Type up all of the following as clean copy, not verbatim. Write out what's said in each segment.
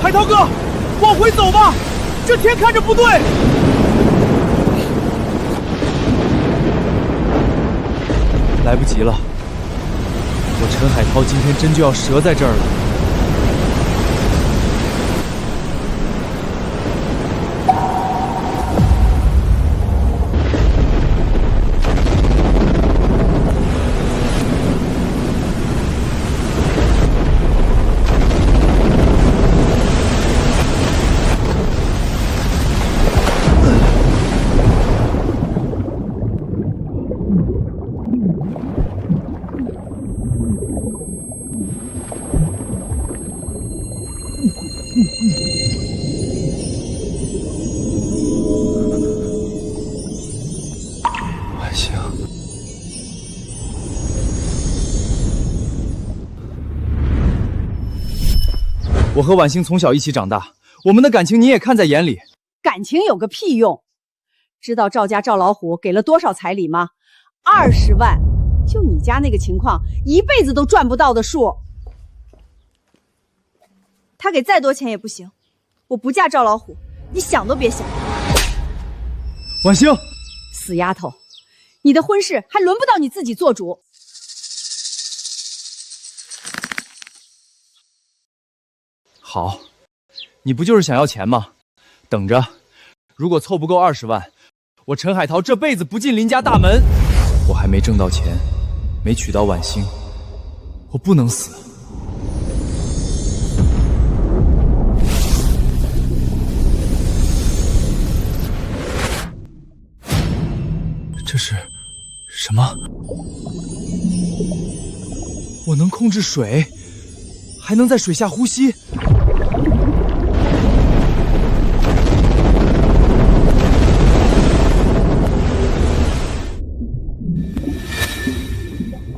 海涛哥，往回走吧，这天看着不对。来不及了，我陈海涛今天真就要折在这儿了。晚星，我和晚星从小一起长大，我们的感情你也看在眼里。感情有个屁用！知道赵家赵老虎给了多少彩礼吗？20万，就你家那个情况，一辈子都赚不到的数。他给再多钱也不行，我不嫁赵老虎，你想都别想。晚星，死丫头，你的婚事还轮不到你自己做主。好，你不就是想要钱吗？等着，如果凑不够20万，我陈海涛这辈子不进林家大门。我还没挣到钱，没娶到晚星，我不能死。这是什么？我能控制水，还能在水下呼吸。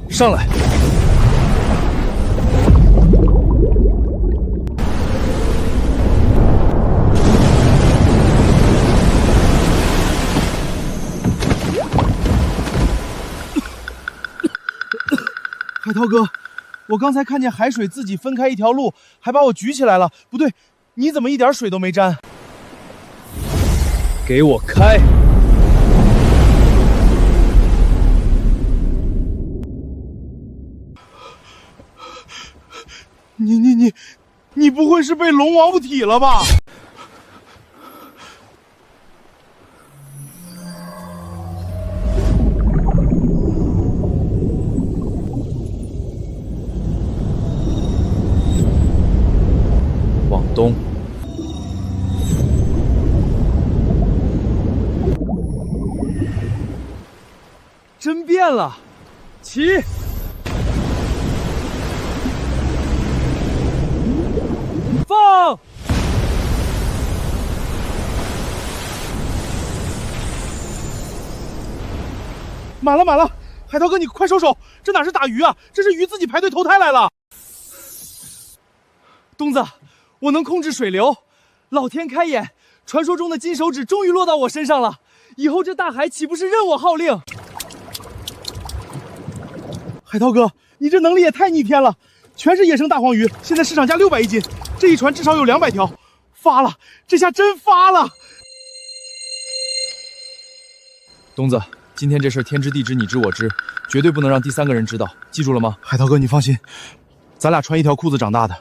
上来！海涛哥，我刚才看见海水自己分开一条路，还把我举起来了。不对，你怎么一点水都没沾？给我开！你不会是被龙王附体了吧？往东。真变了，起！放！满了满了！海涛哥，你快收手！这哪是打鱼啊，这是鱼自己排队投胎来了。东子，我能控制水流，老天开眼，传说中的金手指终于落到我身上了。以后这大海岂不是任我号令？海涛哥，你这能力也太逆天了！全是野生大黄鱼，现在市场价600一斤，这一船至少有200条，发了！这下真发了！东子，今天这事天知地知你知我知，绝对不能让第3个人知道，记住了吗？海涛哥，你放心，咱俩穿一条裤子长大的，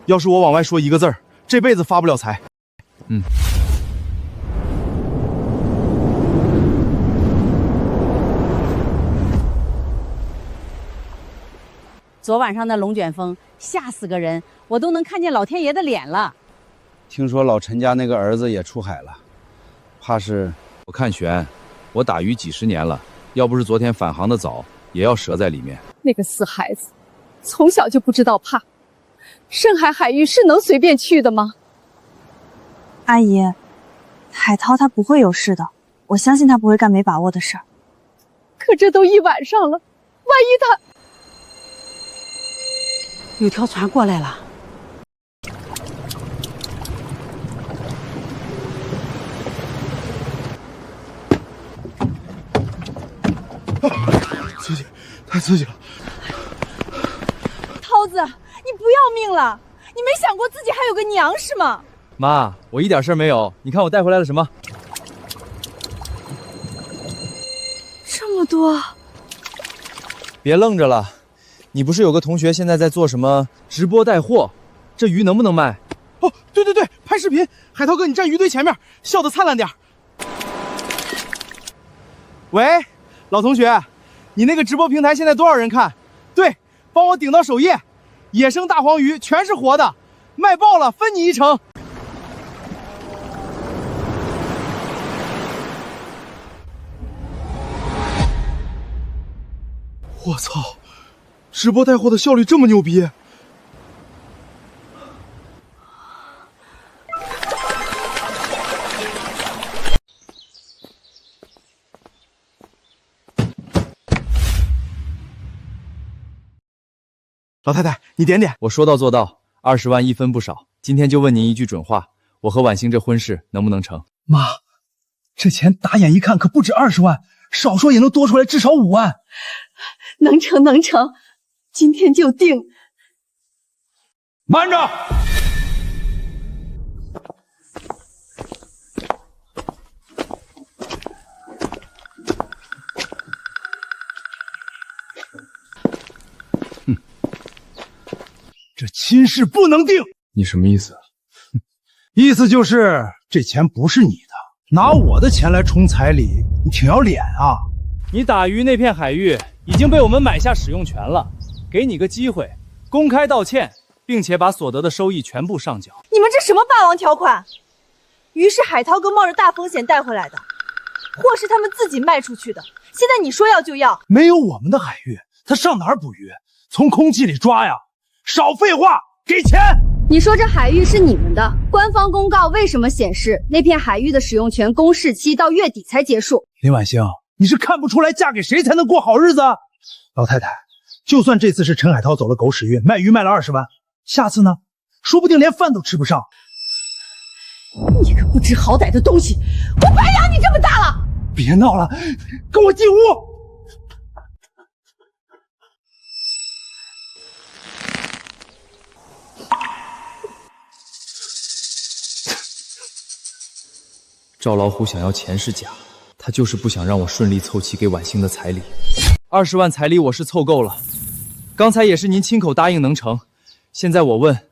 要是我往外说一个字儿，这辈子发不了财。昨晚上的龙卷风吓死个人，我都能看见老天爷的脸了。听说老陈家那个儿子也出海了，怕是……我看悬，我打鱼几10年了，要不是昨天返航的早，也要折在里面。那个死孩子，从小就不知道怕。深海海域是能随便去的吗？阿姨，海涛他不会有事的，我相信他不会干没把握的事儿。可这都一晚上了，万一他……有条船过来了。刺激，太刺激了！涛子，你不要命了？你没想过自己还有个娘是吗？妈，我一点事儿没有。你看我带回来了什么？这么多，别愣着了。你不是有个同学现在在做什么直播带货？这鱼能不能卖？哦，对对对，拍视频，海涛哥你站鱼堆前面，笑得灿烂点。喂，老同学，你那个直播平台现在多少人看？对，帮我顶到首页，野生大黄鱼全是活的，卖爆了，分你一成。我操，直播带货的效率这么牛逼！老太太，你点点。我说到做到，20万一分不少。今天就问您一句准话，我和婉欣这婚事能不能成？妈，这钱打眼一看可不止20万，少说也能多出来至少5万。能成能成，今天就定。慢着！这亲事不能定。你什么意思？意思就是这钱不是你的，拿我的钱来充彩礼，你挺要脸啊！你打鱼那片海域已经被我们买下使用权了，给你个机会，公开道歉，并且把所得的收益全部上缴。你们这什么霸王条款？鱼是海涛哥冒着大风险带回来的，货是他们自己卖出去的，现在你说要就要？没有我们的海域，他上哪儿捕鱼？从空气里抓呀！少废话，给钱！你说这海域是你们的，官方公告为什么显示那片海域的使用权公示期到月底才结束？林婉星，你是看不出来嫁给谁才能过好日子？老太太，就算这次是陈海涛走了狗屎运，卖鱼卖了20万，下次呢？说不定连饭都吃不上。你个不知好歹的东西，我白养你这么大了！别闹了，跟我进屋。赵老虎想要钱是假，他就是不想让我顺利凑齐给婉欣的彩礼。20万彩礼我是凑够了，刚才也是您亲口答应能成。现在我问，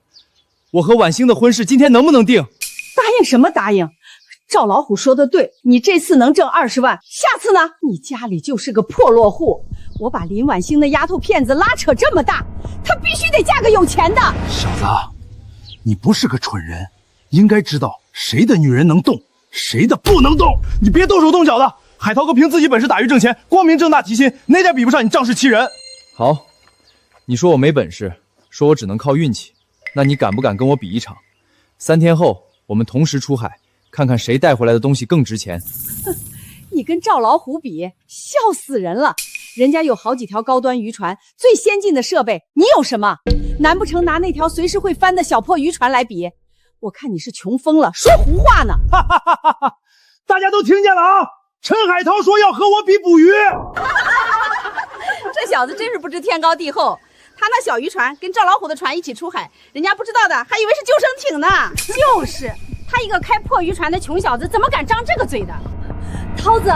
我和婉欣的婚事今天能不能定？答应什么答应？赵老虎说的对，你这次能挣20万，下次呢？你家里就是个破落户，我把林婉欣的丫头片子拉扯这么大，她必须得嫁个有钱的。小子，你不是个蠢人，应该知道谁的女人能动，谁的不能动。你别动手动脚的，海涛哥凭自己本事打鱼挣钱，光明正大提亲，哪点比不上你仗势欺人？好，你说我没本事，说我只能靠运气，那你敢不敢跟我比一场？3天后我们同时出海，看看谁带回来的东西更值钱。你跟赵老虎比，笑死人了！人家有好几条高端渔船，最先进的设备，你有什么？难不成拿那条随时会翻的小破渔船来比？我看你是穷疯了，说胡话呢！哈哈哈哈哈！大家都听见了啊！陈海涛说要和我比捕鱼。这小子真是不知天高地厚，他那小渔船跟赵老虎的船一起出海，人家不知道的还以为是救生艇呢。就是他一个开破渔船的穷小子，怎么敢张这个嘴的？涛子，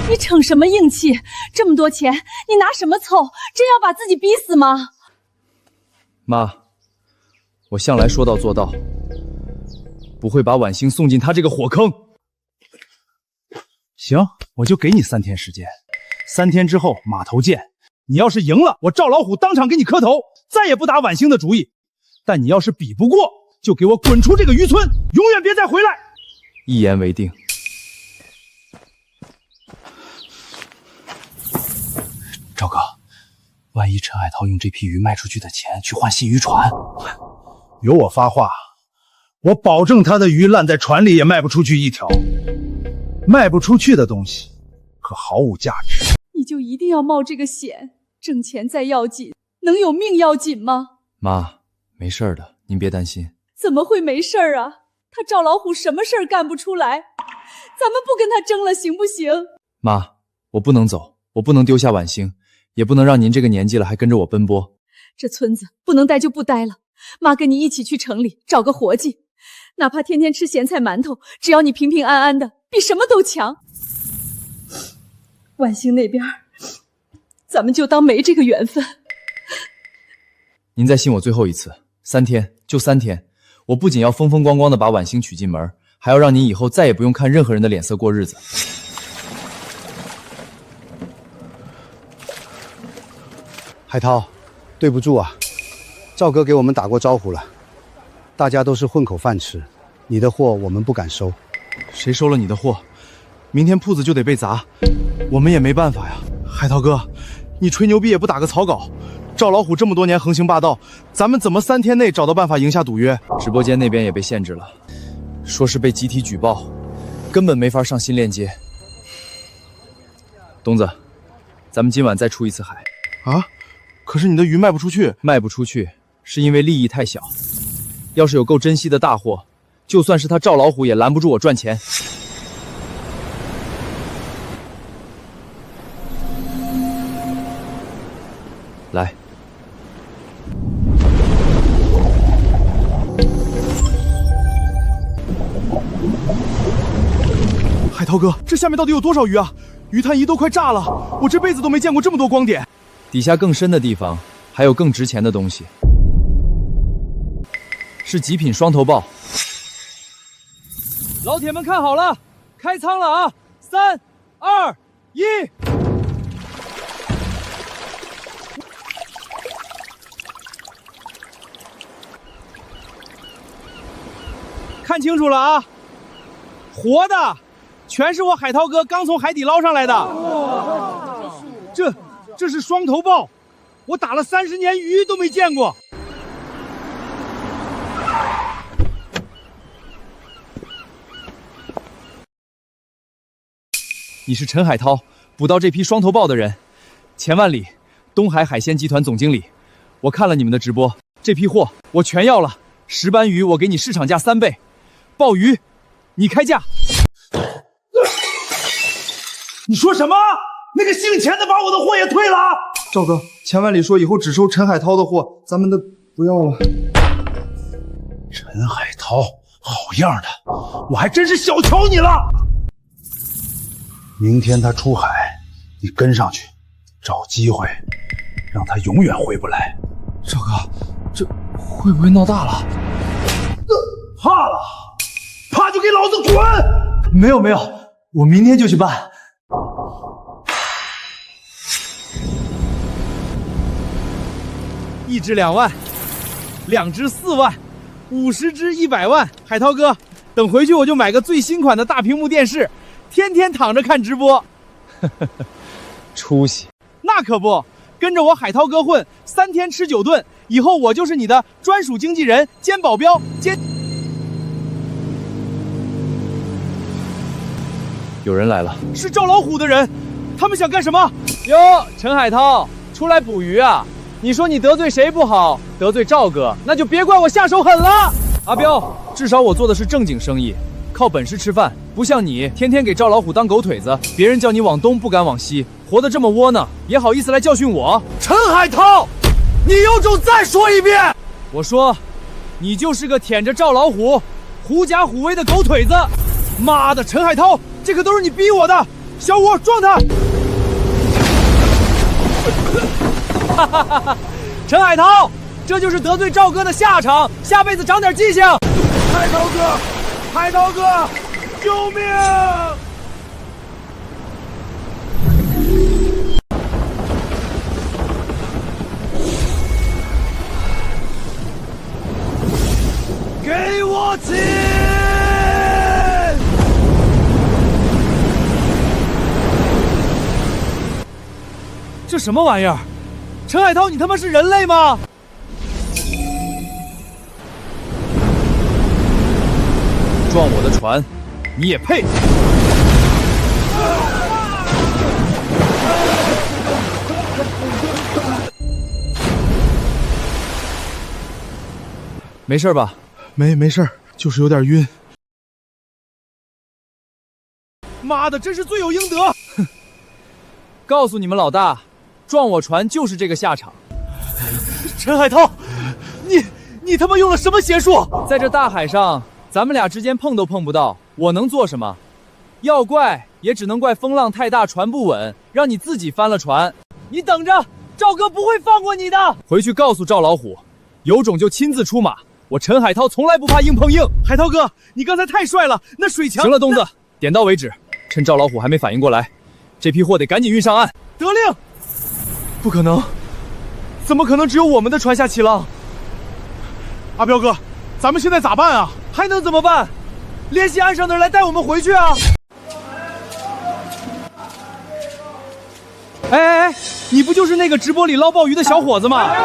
你逞什么硬气？这么多钱，你拿什么凑？真要把自己逼死吗？妈，我向来说到做到，不会把婉欣送进他这个火坑。行，我就给你3天时间，3天之后码头见。你要是赢了，我赵老虎当场给你磕头，再也不打婉欣的主意。但你要是比不过，就给我滚出这个渔村，永远别再回来。一言为定。赵哥，万一陈海涛用这批鱼卖出去的钱去换新渔船，有我发话，我保证他的鱼烂在船里也卖不出去一条。卖不出去的东西可毫无价值。你就一定要冒这个险？挣钱再要紧，能有命要紧吗？妈，没事的，您别担心。怎么会没事儿啊？他赵老虎什么事儿干不出来？咱们不跟他争了，行不行？妈，我不能走，我不能丢下婉欣，也不能让您这个年纪了还跟着我奔波。这村子不能待就不待了，妈跟你一起去城里找个活计，哪怕天天吃咸菜馒头，只要你平平安安的，比什么都强。万兴那边，咱们就当没这个缘分。您再信我最后一次，3天，就3天，我不仅要风风光光的把婉欣娶进门，还要让您以后再也不用看任何人的脸色过日子。海涛，对不住啊，赵哥给我们打过招呼了，大家都是混口饭吃，你的货我们不敢收。谁收了你的货，明天铺子就得被砸，我们也没办法呀。海涛哥，你吹牛逼也不打个草稿。赵老虎这么多年横行霸道，咱们怎么3天内找到办法赢下赌约？直播间那边也被限制了，说是被集体举报，根本没法上新链接。东子，咱们今晚再出一次海。啊？可是你的鱼卖不出去。卖不出去是因为利益太小，要是有够珍惜的大货，就算是他赵老虎也拦不住我赚钱。来。海涛哥，这下面到底有多少鱼啊？鱼探仪都快炸了，我这辈子都没见过这么多光点。底下更深的地方还有更值钱的东西，是极品双头豹。老铁们看好了，开仓了啊！3、2、1。看清楚了啊，活的，全是我海涛哥刚从海底捞上来的。这是双头豹，我打了30年鱼都没见过。你是陈海涛，捕到这批双头豹的人。钱万里，东海海鲜集团总经理。我看了你们的直播，这批货我全要了。石斑鱼我给你市场价3倍，鲍鱼你开价。你说什么？那个姓钱的把我的货也退了？赵哥，钱万里说以后只收陈海涛的货，咱们的不要了。陈海涛，好样的，我还真是小瞧你了。明天他出海，你跟上去，找机会，让他永远回不来。赵哥，这会不会闹大了？怕了，怕就给老子滚！没有，我明天就去办。1只2万，2只4万，50只100万。海涛哥，等回去我就买个最新款的大屏幕电视，天天躺着看直播。出息！那可不，跟着我海涛哥混，3天吃9顿，以后我就是你的专属经纪人兼保镖兼。有人来了，是赵老虎的人，他们想干什么？哟，陈海涛，出来捕鱼啊？你说你得罪谁不好？得罪赵哥，那就别怪我下手狠了。阿彪，至少我做的是正经生意，靠本事吃饭，不像你天天给赵老虎当狗腿子，别人叫你往东不敢往西，活得这么窝囊，也好意思来教训我？陈海涛，你有种再说一遍！我说，你就是个舔着赵老虎、狐假虎威的狗腿子！妈的，陈海涛，这可都是你逼我的！小五，撞他！哈哈哈哈！陈海涛，这就是得罪赵哥的下场，下辈子长点记性。海涛哥，海涛哥，救命！给我起！这什么玩意儿？陈海涛，你他妈是人类吗？撞我的船，你也配？没事吧？没事，就是有点晕。妈的，真是罪有应得！哼，告诉你们老大，撞我船就是这个下场。陈海涛，你你他妈用了什么邪术？在这大海上，咱们俩之间碰都碰不到，我能做什么？要怪也只能怪风浪太大，船不稳，让你自己翻了船。你等着，赵哥不会放过你的。回去告诉赵老虎，有种就亲自出马。我陈海涛从来不怕硬碰硬。海涛哥，你刚才太帅了，那水墙……行了，东子，点到为止。趁赵老虎还没反应过来，这批货得赶紧运上岸。得令。不可能，怎么可能只有我们的船下起浪？阿彪哥，咱们现在咋办啊？还能怎么办？联系岸上的人来带我们回去啊！哎，你不就是那个直播里捞鲍鱼的小伙子吗？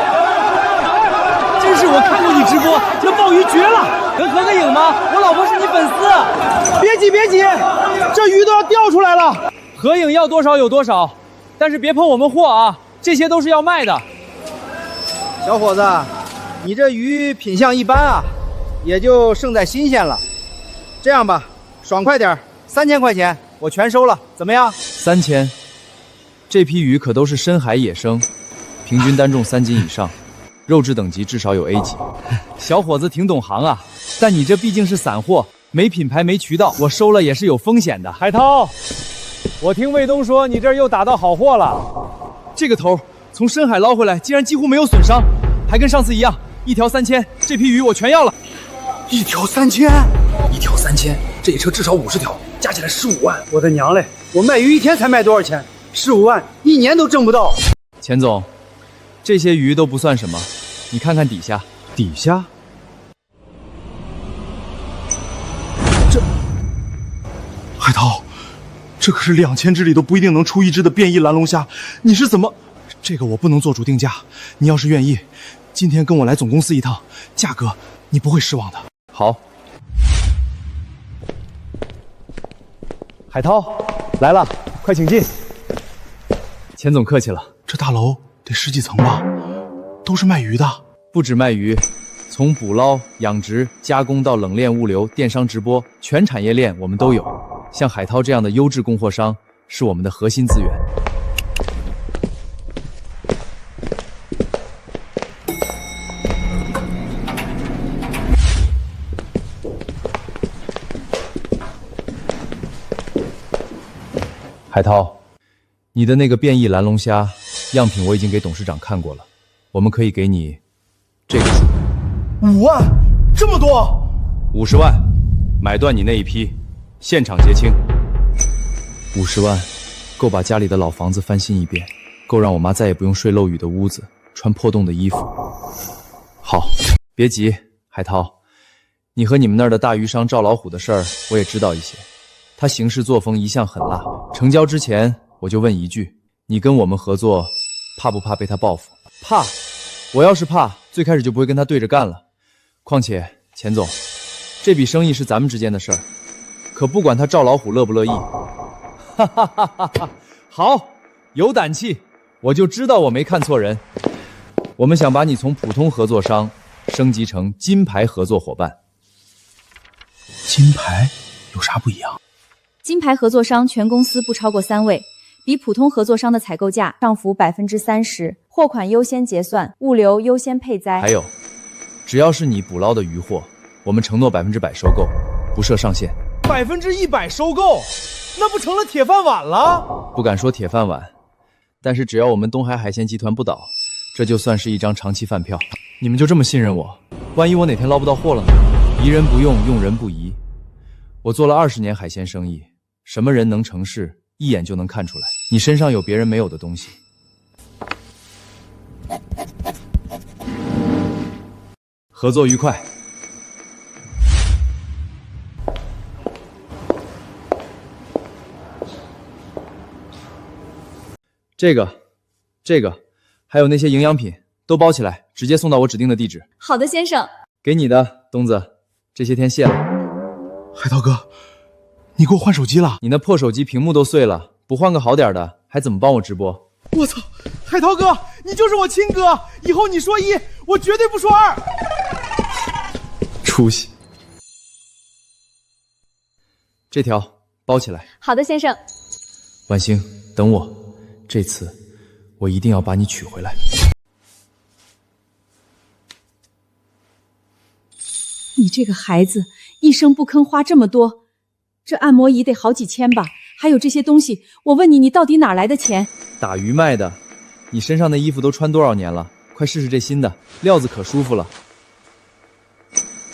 真是我看过你直播，这鲍鱼绝了！能合个影吗？我老婆是你粉丝。别急，这鱼都要掉出来了。合影要多少有多少，但是别碰我们货啊，这些都是要卖的。小伙子，你这鱼品相一般啊，也就胜在新鲜了。这样吧，爽快点，3000块钱我全收了，怎么样？3000，这批鱼可都是深海野生，平均单重3斤以上，肉质等级至少有 A 级。小伙子挺懂行啊，但你这毕竟是散货，没品牌没渠道，我收了也是有风险的。海涛，我听卫东说你这儿又打到好货了。这个头从深海捞回来，竟然几乎没有损伤，还跟上次一样，一条3000，这批鱼我全要了。一条3000，这一车至少50条，加起来15万。我的娘嘞！我卖鱼一天才卖多少钱？15万，一年都挣不到。钱总，这些鱼都不算什么，你看看底下。底下？海涛，这可是2000只里都不一定能出一只的变异蓝龙虾，你是怎么？这个我不能做主定价，你要是愿意，今天跟我来总公司一趟，价格你不会失望的。好。海涛，来了，快请进。钱总客气了。这大楼得10几层吧？都是卖鱼的。不止卖鱼，从捕捞、养殖、加工到冷链物流、电商直播，全产业链我们都有。像海涛这样的优质供货商是我们的核心资源。海涛，你的那个变异蓝龙虾样品我已经给董事长看过了，我们可以给你这个数。5万，这么多？50万，买断你那一批，现场结清。50万，够把家里的老房子翻新一遍，够让我妈再也不用睡漏雨的屋子，穿破洞的衣服。好，别急，海涛，你和你们那儿的大鱼商赵老虎的事儿我也知道一些，他行事作风一向很辣。成交之前我就问一句，你跟我们合作，怕不怕被他报复？怕，我要是怕，最开始就不会跟他对着干了。况且钱总，这笔生意是咱们之间的事儿，可不管他赵老虎乐不乐意。哈哈哈哈哈！好，有胆气，我就知道我没看错人。我们想把你从普通合作商升级成金牌合作伙伴。金牌有啥不一样？金牌合作商全公司不超过3位，比普通合作商的采购价上浮30%，货款优先结算，物流优先配栽。还有，只要是你捕捞的鱼货，我们承诺100%收购，不设上限。100%收购，那不成了铁饭碗了？不敢说铁饭碗，但是只要我们东海海鲜集团不倒，这就算是一张长期饭票。你们就这么信任我？万一我哪天捞不到货了呢？疑人不用，用人不疑。我做了20年海鲜生意，什么人能成事，一眼就能看出来。你身上有别人没有的东西。合作愉快。这个，还有那些营养品都包起来，直接送到我指定的地址。好的，先生。给你的，东子，这些天谢了。海涛哥，你给我换手机了？你那破手机屏幕都碎了，不换个好点的，还怎么帮我直播？我操，海涛哥，你就是我亲哥，以后你说1，我绝对不说2。出息。这条包起来。好的，先生。婉星，等我，这次我一定要把你娶回来。你这个孩子，一声不吭花这么多，这按摩仪得好几千吧？还有这些东西，我问你，你到底哪来的钱？打鱼卖的。你身上的衣服都穿多少年了？快试试这新的，料子可舒服了。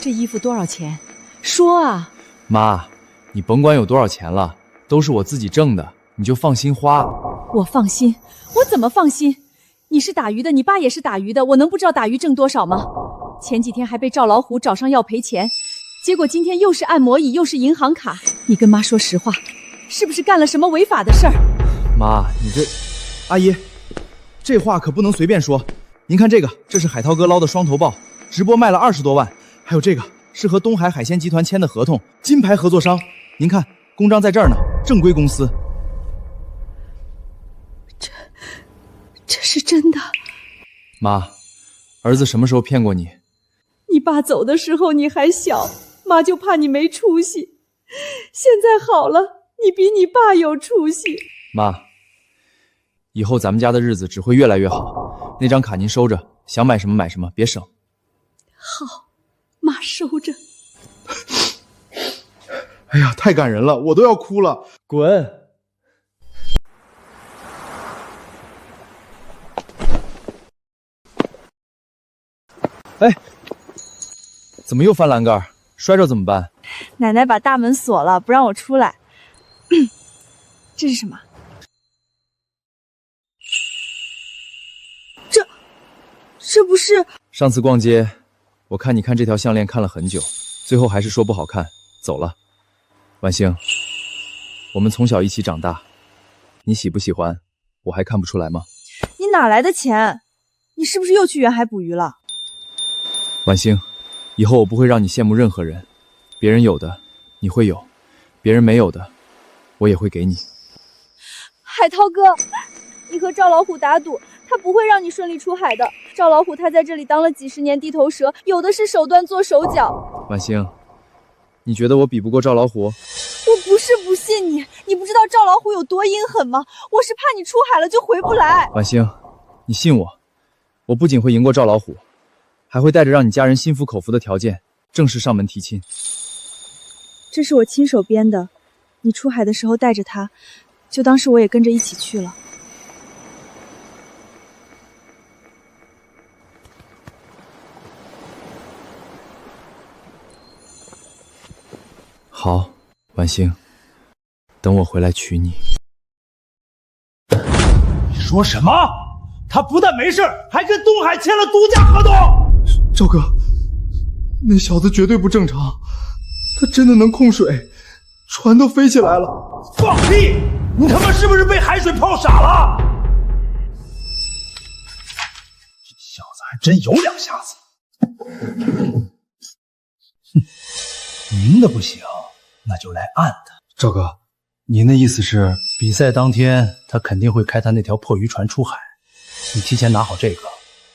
这衣服多少钱？说啊！妈，你甭管有多少钱了，都是我自己挣的，你就放心花。我放心？我怎么放心？你是打鱼的，你爸也是打鱼的，我能不知道打鱼挣多少吗？前几天还被赵老虎找上要赔钱，结果今天又是按摩椅，又是银行卡。你跟妈说实话，是不是干了什么违法的事儿？妈，你这……阿姨，这话可不能随便说。您看这个，这是海涛哥捞的双头鲍，直播卖了20多万。还有这个是和东海海鲜集团签的合同，金牌合作商。您看，公章在这儿呢，正规公司。这是真的。妈，儿子什么时候骗过你？你爸走的时候你还小，妈就怕你没出息。现在好了，你比你爸有出息。妈，以后咱们家的日子只会越来越好。那张卡您收着，想买什么买什么，别省。好，妈收着。哎呀，太感人了，我都要哭了。滚！哎，怎么又翻栏杆？摔着怎么办？奶奶把大门锁了，不让我出来。这是什么？这不是……上次逛街，我看你看这条项链看了很久，最后还是说不好看，走了。婉星，我们从小一起长大，你喜不喜欢，我还看不出来吗？你哪来的钱？你是不是又去远海捕鱼了？婉星，以后我不会让你羡慕任何人，别人有的你会有，别人没有的我也会给你。海涛哥，你和赵老虎打赌，他不会让你顺利出海的。赵老虎他在这里当了几十年地头蛇，有的是手段做手脚。婉星，你觉得我比不过赵老虎？我不是不信你，你不知道赵老虎有多阴狠吗？我是怕你出海了就回不来。婉星，你信我，我不仅会赢过赵老虎，还会带着让你家人心服口服的条件正式上门提亲。这是我亲手编的，你出海的时候带着它，就当是我也跟着一起去了。好，婉星，等我回来娶你。你说什么？他不但没事，还跟东海签了独家合同。赵哥，那小子绝对不正常，他真的能控水，船都飞起来了。放屁！你他妈是不是被海水泡傻了？这小子还真有两下子。哼，明的不行，那就来暗的。赵哥，您的意思是，比赛当天他肯定会开他那条破渔船出海，你提前拿好这个，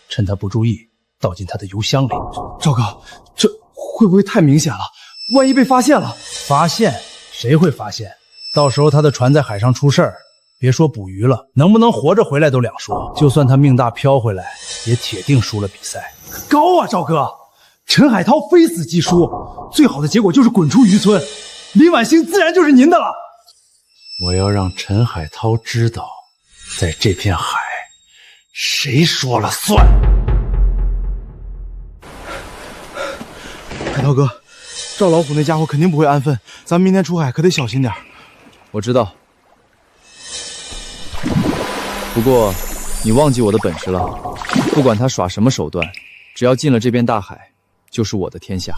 趁他不注意倒进他的油箱里。赵哥，这会不会太明显了？万一被发现了？发现？谁会发现？到时候他的船在海上出事儿，别说捕鱼了，能不能活着回来都两说。就算他命大飘回来，也铁定输了比赛。高啊，赵哥！陈海涛非死即输，最好的结果就是滚出渔村，李婉星自然就是您的了。我要让陈海涛知道，在这片海，谁说了算。海涛哥，赵老虎那家伙肯定不会安分，咱们明天出海可得小心点。我知道，不过你忘记我的本事了，不管他耍什么手段，只要进了这片大海，就是我的天下。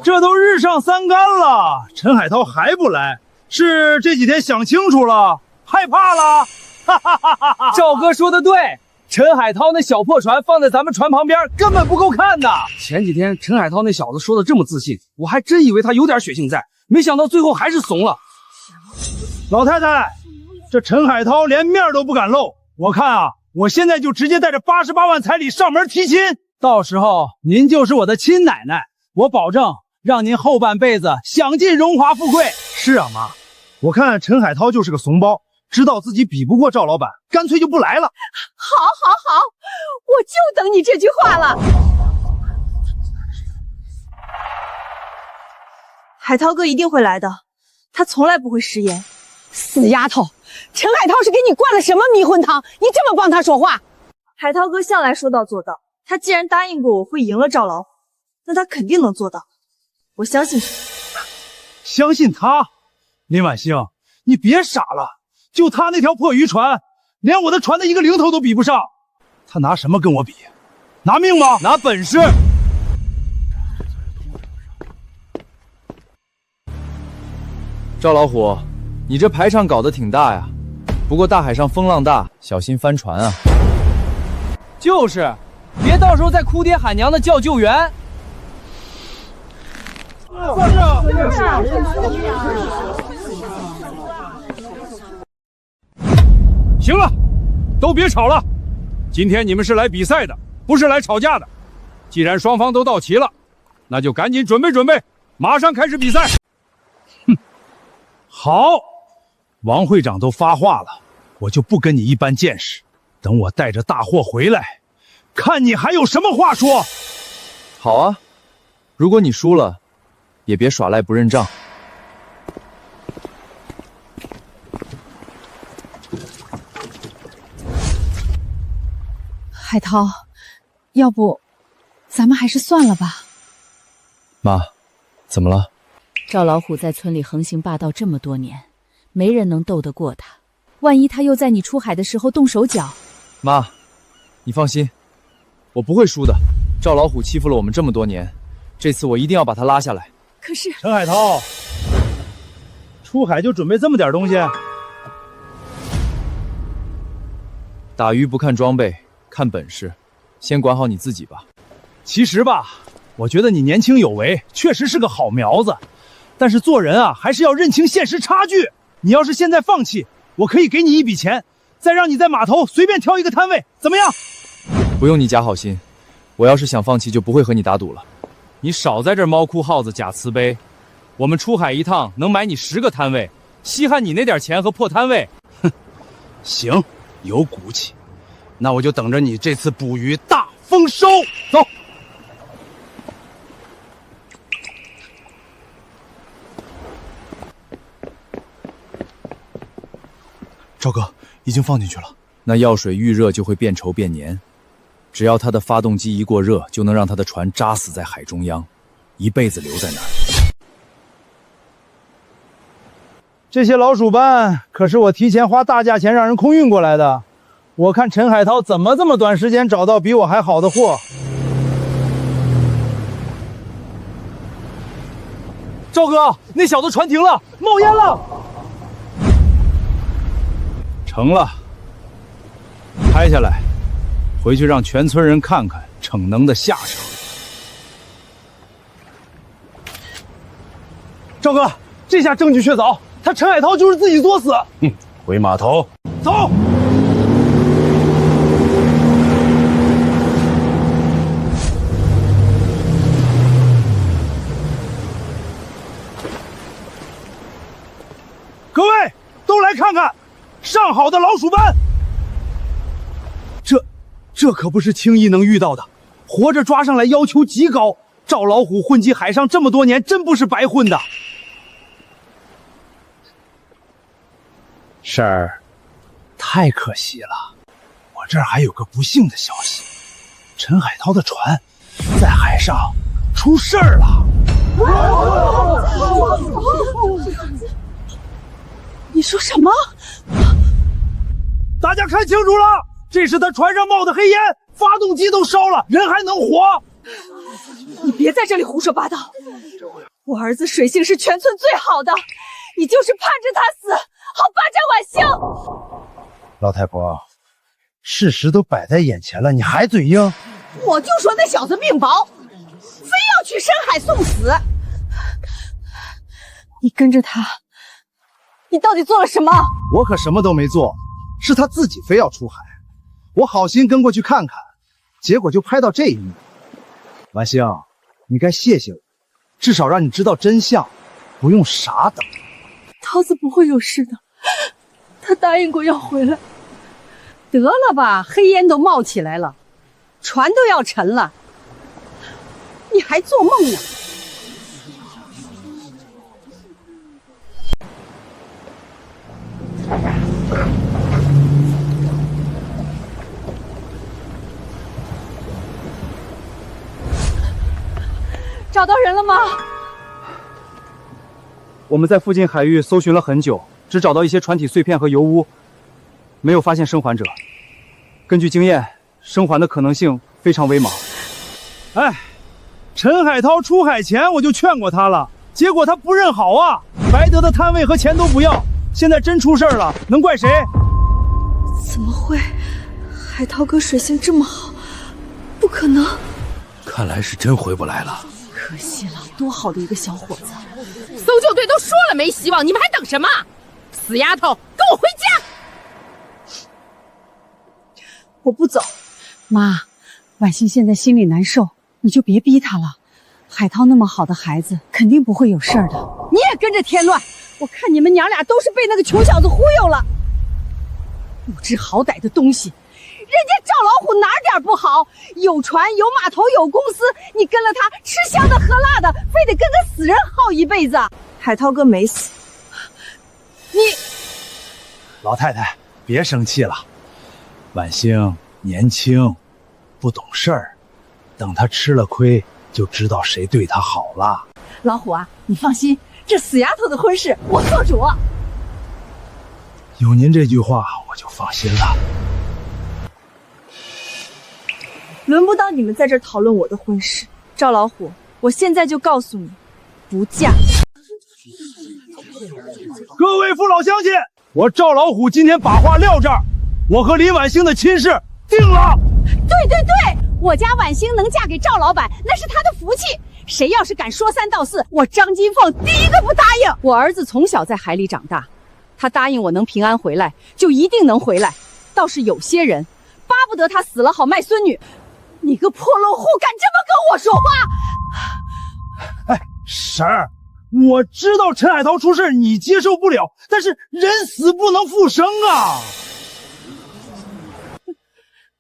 这都日上三竿了，陈海涛还不来，是这几天想清楚了，害怕了。赵哥说的对，陈海涛那小破船放在咱们船旁边根本不够看的。前几天陈海涛那小子说的这么自信，我还真以为他有点血性在，没想到最后还是怂了。老太太，这陈海涛连面都不敢露，我看啊，我现在就直接带着88万彩礼上门提亲，到时候您就是我的亲奶奶，我保证让您后半辈子享尽荣华富贵。是啊，妈，我看陈海涛就是个怂包，知道自己比不过赵老板，干脆就不来了。好，好，好，我就等你这句话了。海涛哥一定会来的，他从来不会食言。死丫头，陈海涛是给你灌了什么迷魂汤？你这么帮他说话？海涛哥向来说到做到，他既然答应过我会赢了赵老虎，那他肯定能做到。我相信他。相信他？林婉星，你别傻了，就他那条破渔船，连我的船的一个零头都比不上，他拿什么跟我比？拿命吗？拿本事！赵老虎，你这排场搞得挺大呀，不过大海上风浪大，小心翻船啊。就是，别到时候再哭爹喊娘的叫救援。行了，都别吵了，今天你们是来比赛的，不是来吵架的。既然双方都到齐了，那就赶紧准备准备，马上开始比赛。哼，好，王会长都发话了，我就不跟你一般见识。等我带着大货回来，看你还有什么话说。好啊，如果你输了，也别耍赖不认账。海涛，要不咱们还是算了吧。妈，怎么了？赵老虎在村里横行霸道这么多年，没人能斗得过他。万一他又在你出海的时候动手脚……妈，你放心，我不会输的。赵老虎欺负了我们这么多年，这次我一定要把他拉下来。可是陈海涛，出海就准备这么点东西？打鱼不看装备，看本事，先管好你自己吧。其实吧，我觉得你年轻有为，确实是个好苗子，但是做人啊，还是要认清现实差距。你要是现在放弃，我可以给你一笔钱，再让你在码头随便挑一个摊位，怎么样？不用你假好心，我要是想放弃，就不会和你打赌了。你少在这猫哭耗子假慈悲，我们出海一趟能买你10个摊位，稀罕你那点钱和破摊位。哼，行，有骨气，那我就等着你这次捕鱼大丰收。走。赵哥，已经放进去了。那药水遇热就会变稠变黏，只要它的发动机一过热，就能让他的船扎死在海中央，一辈子留在那儿。这些老鼠斑可是我提前花大价钱让人空运过来的，我看陈海涛怎么这么短时间找到比我还好的货。赵哥，那小子船停了，冒烟了。成了，拍下来，回去让全村人看看逞能的下场。赵哥，这下证据确凿，他陈海涛就是自己作死。回码头，走。各位都来看看。上好的老鼠斑，这可不是轻易能遇到的，活着抓上来要求极高。赵老虎混迹海上这么多年，真不是白混的。婶儿，太可惜了，我这儿还有个不幸的消息，陈海涛的船在海上出事儿了。你说什么？大家看清楚了，这是他船上冒的黑烟，发动机都烧了，人还能活。你别在这里胡说八道，我儿子水性是全村最好的，你就是盼着他死，好霸占晚星。老太婆，事实都摆在眼前了，你还嘴硬？我就说那小子命薄，非要去深海送死。你跟着他，你到底做了什么？我可什么都没做，是他自己非要出海，我好心跟过去看看，结果就拍到这一幕。婉星，你该谢谢我，至少让你知道真相，不用傻等。涛子不会有事的，他答应过要回来。得了吧，黑烟都冒起来了，船都要沉了，你还做梦呢？找到人了吗？我们在附近海域搜寻了很久，只找到一些船体碎片和油污，没有发现生还者。根据经验，生还的可能性非常微茫。哎，陈海涛出海前我就劝过他了，结果他不认好啊，白得的摊位和钱都不要，现在真出事了，能怪谁？怎么会？海涛哥水性这么好，不可能。看来是真回不来了。可惜了，多好的一个小伙子！搜救队都说了没希望，你们还等什么？死丫头，跟我回家！我不走。妈，婉欣现在心里难受，你就别逼她了。海涛那么好的孩子，肯定不会有事儿的。你也跟着添乱，我看你们娘俩都是被那个穷小子忽悠了。不知好歹的东西！人家赵老虎哪点不好？有船有码头有公司，你跟了他吃香的喝辣的，非得跟个死人耗一辈子。海涛哥没死。你老太太，别生气了。婉欣年轻，不懂事儿，等她吃了亏，就知道谁对她好了。老虎啊，你放心，这死丫头的婚事我做主。有您这句话，我就放心了。轮不到你们在这儿讨论我的婚事。赵老虎，我现在就告诉你，不嫁。各位父老乡亲，我赵老虎今天把话撂这儿，我和林婉欣的亲事定了。对，我家婉欣能嫁给赵老板，那是她的福气。谁要是敢说三道四，我张金凤第一个不答应。我儿子从小在海里长大，他答应我能平安回来，就一定能回来。倒是有些人巴不得他死了好卖孙女。你个破落户，敢这么跟我说话？哎，婶儿，我知道陈海涛出事你接受不了，但是人死不能复生啊！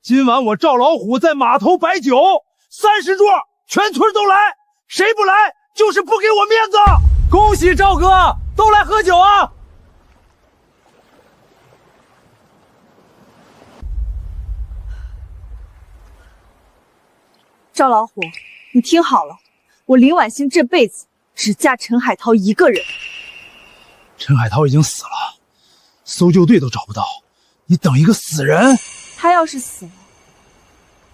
今晚我赵老虎在码头摆酒，30桌，全村都来，谁不来就是不给我面子。恭喜赵哥，都来喝酒啊！赵老虎，你听好了，我林婉欣这辈子只嫁陈海涛一个人。陈海涛已经死了，搜救队都找不到，你等一个死人？他要是死了，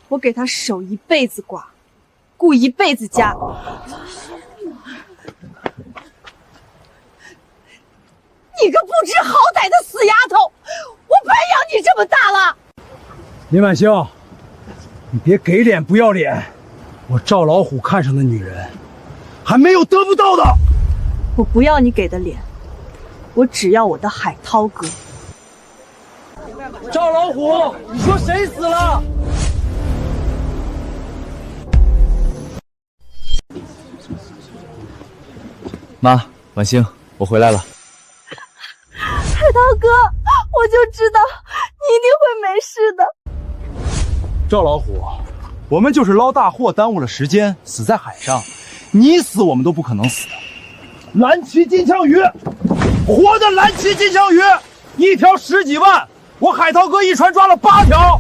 我给他守一辈子寡，顾一辈子家。你个不知好歹的死丫头，我白养你这么大了！林婉欣，你别给脸不要脸，我赵老虎看上的女人，还没有得不到的。我不要你给的脸，我只要我的海涛哥。赵老虎，你说谁死了？妈，婉欣，我回来了。海涛哥，我就知道你一定会没事的。赵老虎，我们就是捞大货耽误了时间，死在海上，你死我们都不可能死的。蓝鳍金枪鱼，活的蓝鳍金枪鱼，一条10几万，我海涛哥一船抓了8条。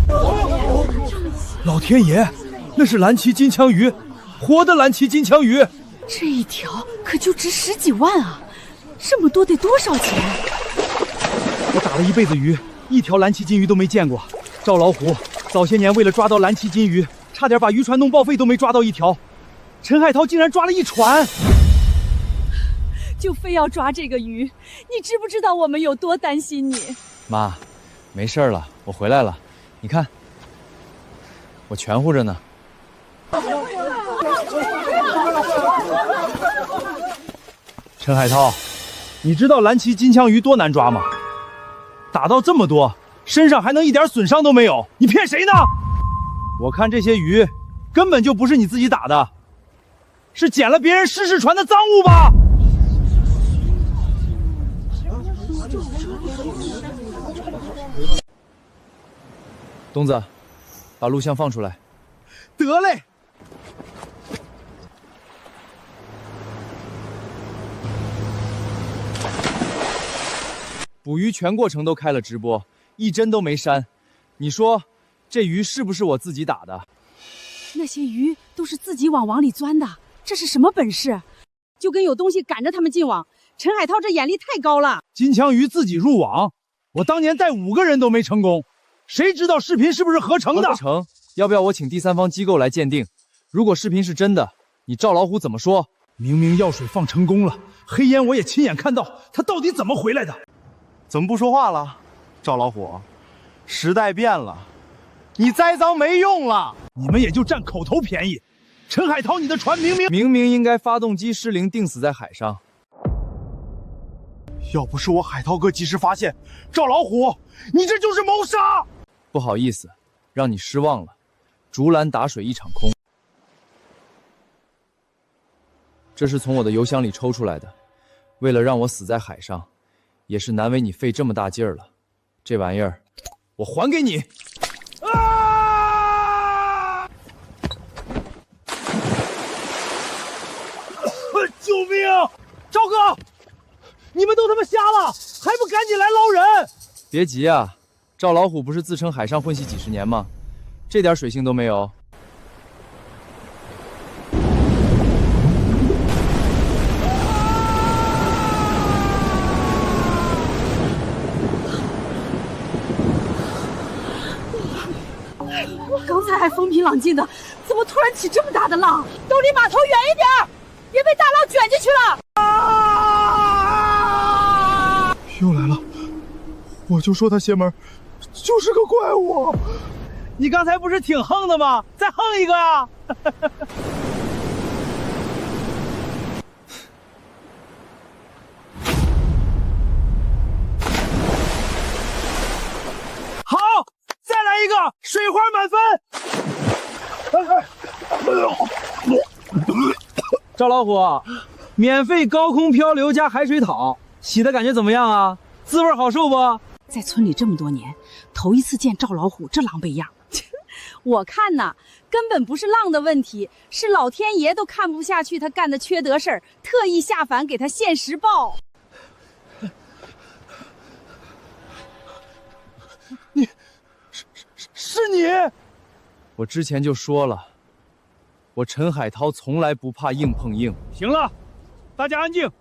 老天爷，那是蓝鳍金枪鱼，活的蓝鳍金枪鱼，这一条可就值10几万啊！这么多得多少钱？我打了一辈子鱼，一条蓝鳍金鱼都没见过。赵老虎早些年为了抓到蓝鳍金鱼，差点把渔船弄报废都没抓到一条。陈海涛竟然抓了一船，就非要抓这个鱼，你知不知道我们有多担心你？妈，没事了，我回来了，你看，我全乎着呢。陈海涛，你知道蓝鳍金枪鱼多难抓吗？打到这么多，身上还能一点损伤都没有，你骗谁呢？我看这些鱼根本就不是你自己打的，是捡了别人失事船的赃物吧？东子，把录像放出来。得嘞。捕鱼全过程都开了直播，一帧都没删。你说这鱼是不是我自己打的？那些鱼都是自己往里钻的，这是什么本事？就跟有东西赶着他们进网。陈海涛这眼力太高了。金枪鱼自己入网，我当年带5个人都没成功，谁知道视频是不是合成的？合成？要不要我请第三方机构来鉴定？如果视频是真的，你赵老虎怎么说？明明药水放成功了，黑烟我也亲眼看到，他到底怎么回来的？怎么不说话了？赵老虎，时代变了，你栽赃没用了。你们也就占口头便宜。陈海涛，你的船明明应该发动机失灵定死在海上。要不是我海涛哥及时发现，赵老虎，你这就是谋杀！不好意思，让你失望了，竹篮打水一场空。这是从我的邮箱里抽出来的，为了让我死在海上，也是难为你费这么大劲儿了。这玩意儿，我还给你。救命！赵哥，你们都他妈瞎了，还不赶紧来捞人！别急啊，赵老虎不是自称海上混迹几10年吗？这点水性都没有。刚才还风平浪静的，怎么突然起这么大的浪？都离码头远一点，别被大浪卷进去了！又来了，我就说他邪门，就是个怪物。你刚才不是挺横的吗？再横一个啊！好，再来一个，水花满分。赵老虎，免费高空漂流加海水讨，洗的感觉怎么样啊？滋味好受不？在村里这么多年，头一次见赵老虎这狼狈样。我看呐，根本不是浪的问题，是老天爷都看不下去他干的缺德事儿，特意下凡给他现实报。是你！我之前就说了，我陈海涛从来不怕硬碰硬。行了，大家安静。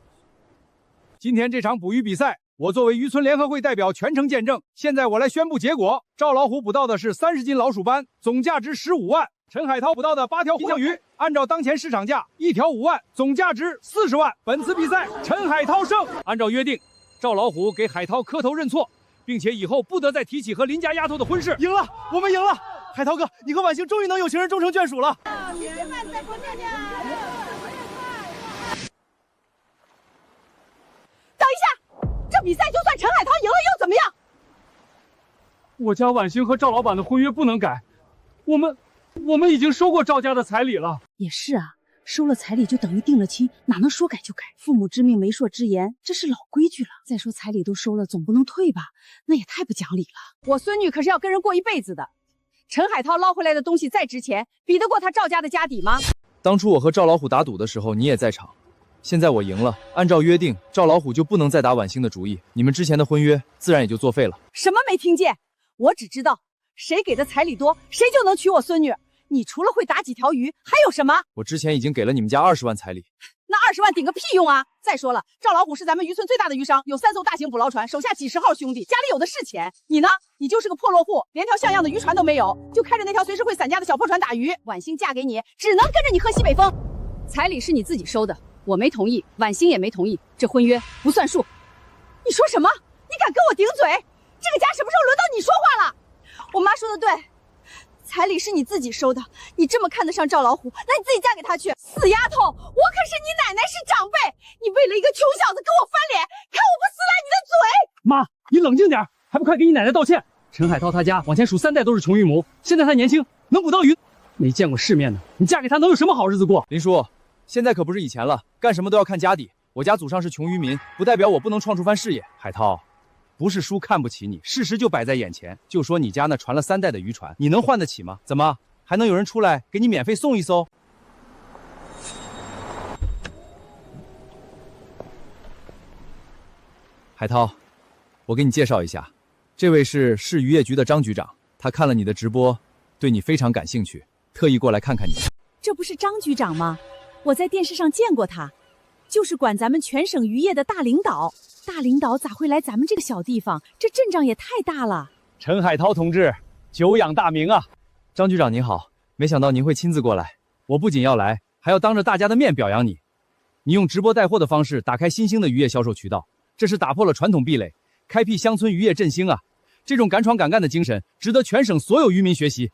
今天这场捕鱼比赛，我作为渔村联合会代表全程见证。现在我来宣布结果：赵老虎捕到的是30斤老鼠斑，总价值15万；陈海涛捕到的8条金枪鱼，按照当前市场价，1条5万，总价值40万。本次比赛，陈海涛胜。按照约定，赵老虎给海涛磕头认错，并且以后不得再提起和邻家丫头的婚事。赢了，我们赢了！海涛哥，你和婉星终于能有情人终成眷属了。等一下，这比赛就算陈海涛赢了又怎么样？我家婉星和赵老板的婚约不能改，我们已经收过赵家的彩礼了。也是啊，收了彩礼就等于定了亲，哪能说改就改？父母之命，媒妁之言，这是老规矩了。再说彩礼都收了，总不能退吧？那也太不讲理了。我孙女可是要跟人过一辈子的。陈海涛捞回来的东西再值钱，比得过他赵家的家底吗？当初我和赵老虎打赌的时候，你也在场。现在我赢了，按照约定，赵老虎就不能再打婉星的主意，你们之前的婚约自然也就作废了。什么没听见？我只知道，谁给的彩礼多，谁就能娶我孙女。你除了会打几条鱼，还有什么？我之前已经给了你们家20万彩礼。那20万顶个屁用啊！再说了，赵老虎是咱们渔村最大的渔商，有3艘大型捕捞船，手下几10号兄弟，家里有的是钱。你呢？你就是个破落户，连条像样的渔船都没有，就开着那条随时会散架的小破船打鱼。婉星嫁给你，只能跟着你喝西北风。彩礼是你自己收的，我没同意，婉星也没同意，这婚约不算数。你说什么？你敢跟我顶嘴？这个家什么时候轮到你说话了？我妈说的对。彩礼是你自己收的，你这么看得上赵老虎，那你自己嫁给他去。死丫头，我可是你奶奶，是长辈，你为了一个穷小子跟我翻脸，看我不撕烂你的嘴！妈，你冷静点，还不快给你奶奶道歉！陈海涛他家往前数3代都是穷渔母，现在他年轻，能捕到鱼，没见过世面的，你嫁给他能有什么好日子过？林叔，现在可不是以前了，干什么都要看家底。我家祖上是穷渔民，不代表我不能创出番事业。海涛。不是叔看不起你，事实就摆在眼前。就说你家那传了3代的渔船，你能换得起吗？怎么还能有人出来给你免费送一艘？海涛，我给你介绍一下，这位是市渔业局的张局长，他看了你的直播，对你非常感兴趣，特意过来看看你。这不是张局长吗？我在电视上见过他，就是管咱们全省渔业的大领导。大领导咋会来咱们这个小地方？这阵仗也太大了。陈海涛同志，久仰大名啊！张局长您好，没想到您会亲自过来。我不仅要来，还要当着大家的面表扬你。你用直播带货的方式打开新兴的渔业销售渠道，这是打破了传统壁垒，开辟乡村渔业振兴啊！这种敢闯敢干的精神，值得全省所有渔民学习。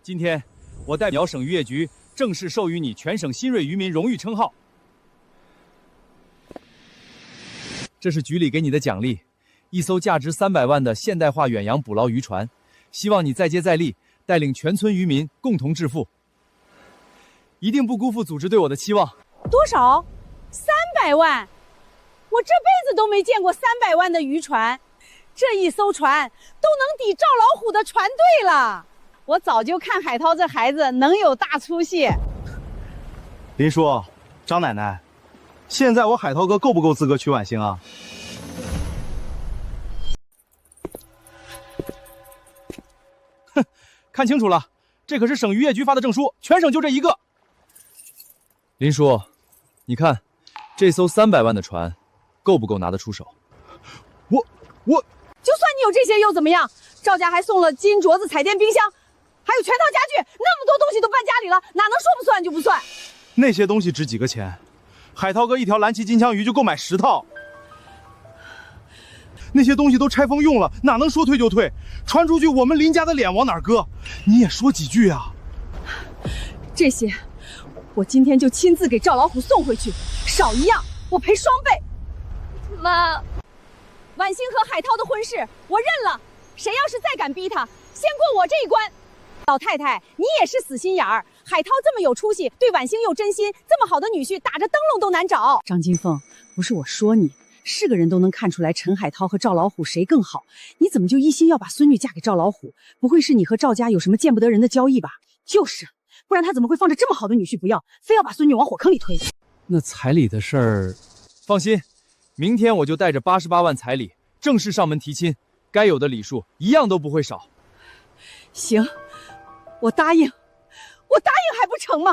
今天，我代表省渔业局正式授予你全省新锐渔民荣誉称号。这是局里给你的奖励，一艘价值300万的现代化远洋捕捞渔船，希望你再接再厉，带领全村渔民共同致富，一定不辜负组织对我的期望。多少？300万！我这辈子都没见过300万的渔船，这一艘船都能抵赵老虎的船队了。我早就看海涛这孩子能有大出息。林叔，张奶奶，现在我海涛哥够不够资格娶婉欣啊？哼，看清楚了，这可是省渔业局发的证书，全省就这一个。林叔，你看，这艘300万的船，够不够拿得出手？我，就算你有这些又怎么样？赵家还送了金镯子、彩电、冰箱，还有全套家具，那么多东西都搬家里了，哪能说不算就不算？那些东西值几个钱？海涛哥一条蓝鳍金枪鱼就够买10套。那些东西都拆封用了，哪能说退就退？传出去我们林家的脸往哪搁？你也说几句啊？这些，我今天就亲自给赵老虎送回去，少一样我赔双倍。妈，婉欣和海涛的婚事我认了，谁要是再敢逼他，先过我这一关。老太太，你也是死心眼儿。海涛这么有出息，对婉欣又真心，这么好的女婿，打着灯笼都难找。张金凤，不是我说你，是个人都能看出来陈海涛和赵老虎谁更好，你怎么就一心要把孙女嫁给赵老虎？不会是你和赵家有什么见不得人的交易吧？就是，不然他怎么会放着这么好的女婿不要，非要把孙女往火坑里推？那彩礼的事儿，放心，明天我就带着88万彩礼正式上门提亲，该有的礼数一样都不会少。行，我答应，我答应还不成吗？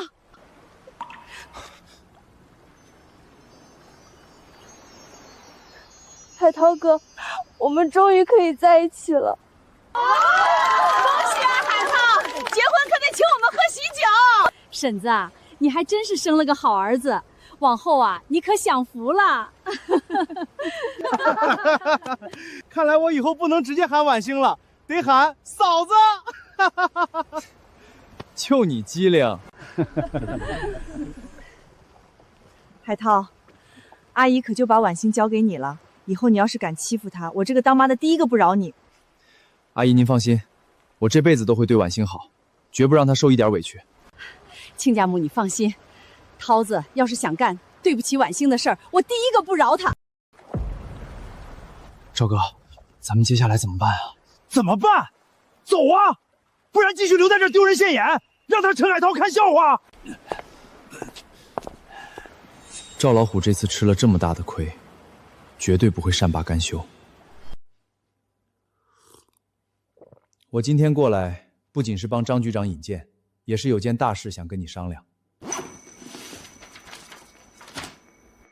海涛哥，我们终于可以在一起了！恭喜啊，海涛！结婚可得请我们喝喜酒。婶子啊，你还真是生了个好儿子，往后啊，你可享福了。看来我以后不能直接喊婉欣了，得喊嫂子。就你机灵。海涛，阿姨可就把婉欣交给你了。以后你要是敢欺负她，我这个当妈的第一个不饶你。阿姨您放心，我这辈子都会对婉欣好，绝不让她受一点委屈。亲家母你放心，涛子要是想干对不起婉欣的事儿，我第一个不饶他。赵哥，咱们接下来怎么办啊？怎么办？走啊！不然继续留在这丢人现眼，让他陈海涛看笑话。赵老虎这次吃了这么大的亏，绝对不会善罢甘休。我今天过来，不仅是帮张局长引荐，也是有件大事想跟你商量。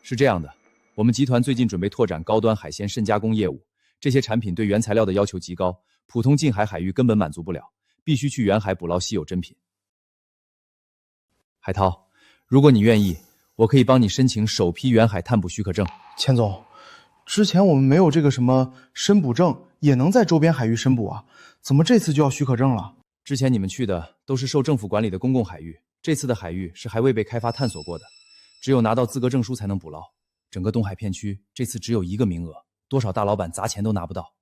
是这样的，我们集团最近准备拓展高端海鲜深加工业务，这些产品对原材料的要求极高，普通近海海域根本满足不了，必须去远海捕捞稀有珍品。海涛，如果你愿意，我可以帮你申请首批远海探捕许可证。钱总，之前我们没有这个什么申捕证，也能在周边海域申捕啊，怎么这次就要许可证了？之前你们去的都是受政府管理的公共海域，这次的海域是还未被开发探索过的，只有拿到资格证书才能捕捞。整个东海片区这次只有1个名额，多少大老板砸钱都拿不到。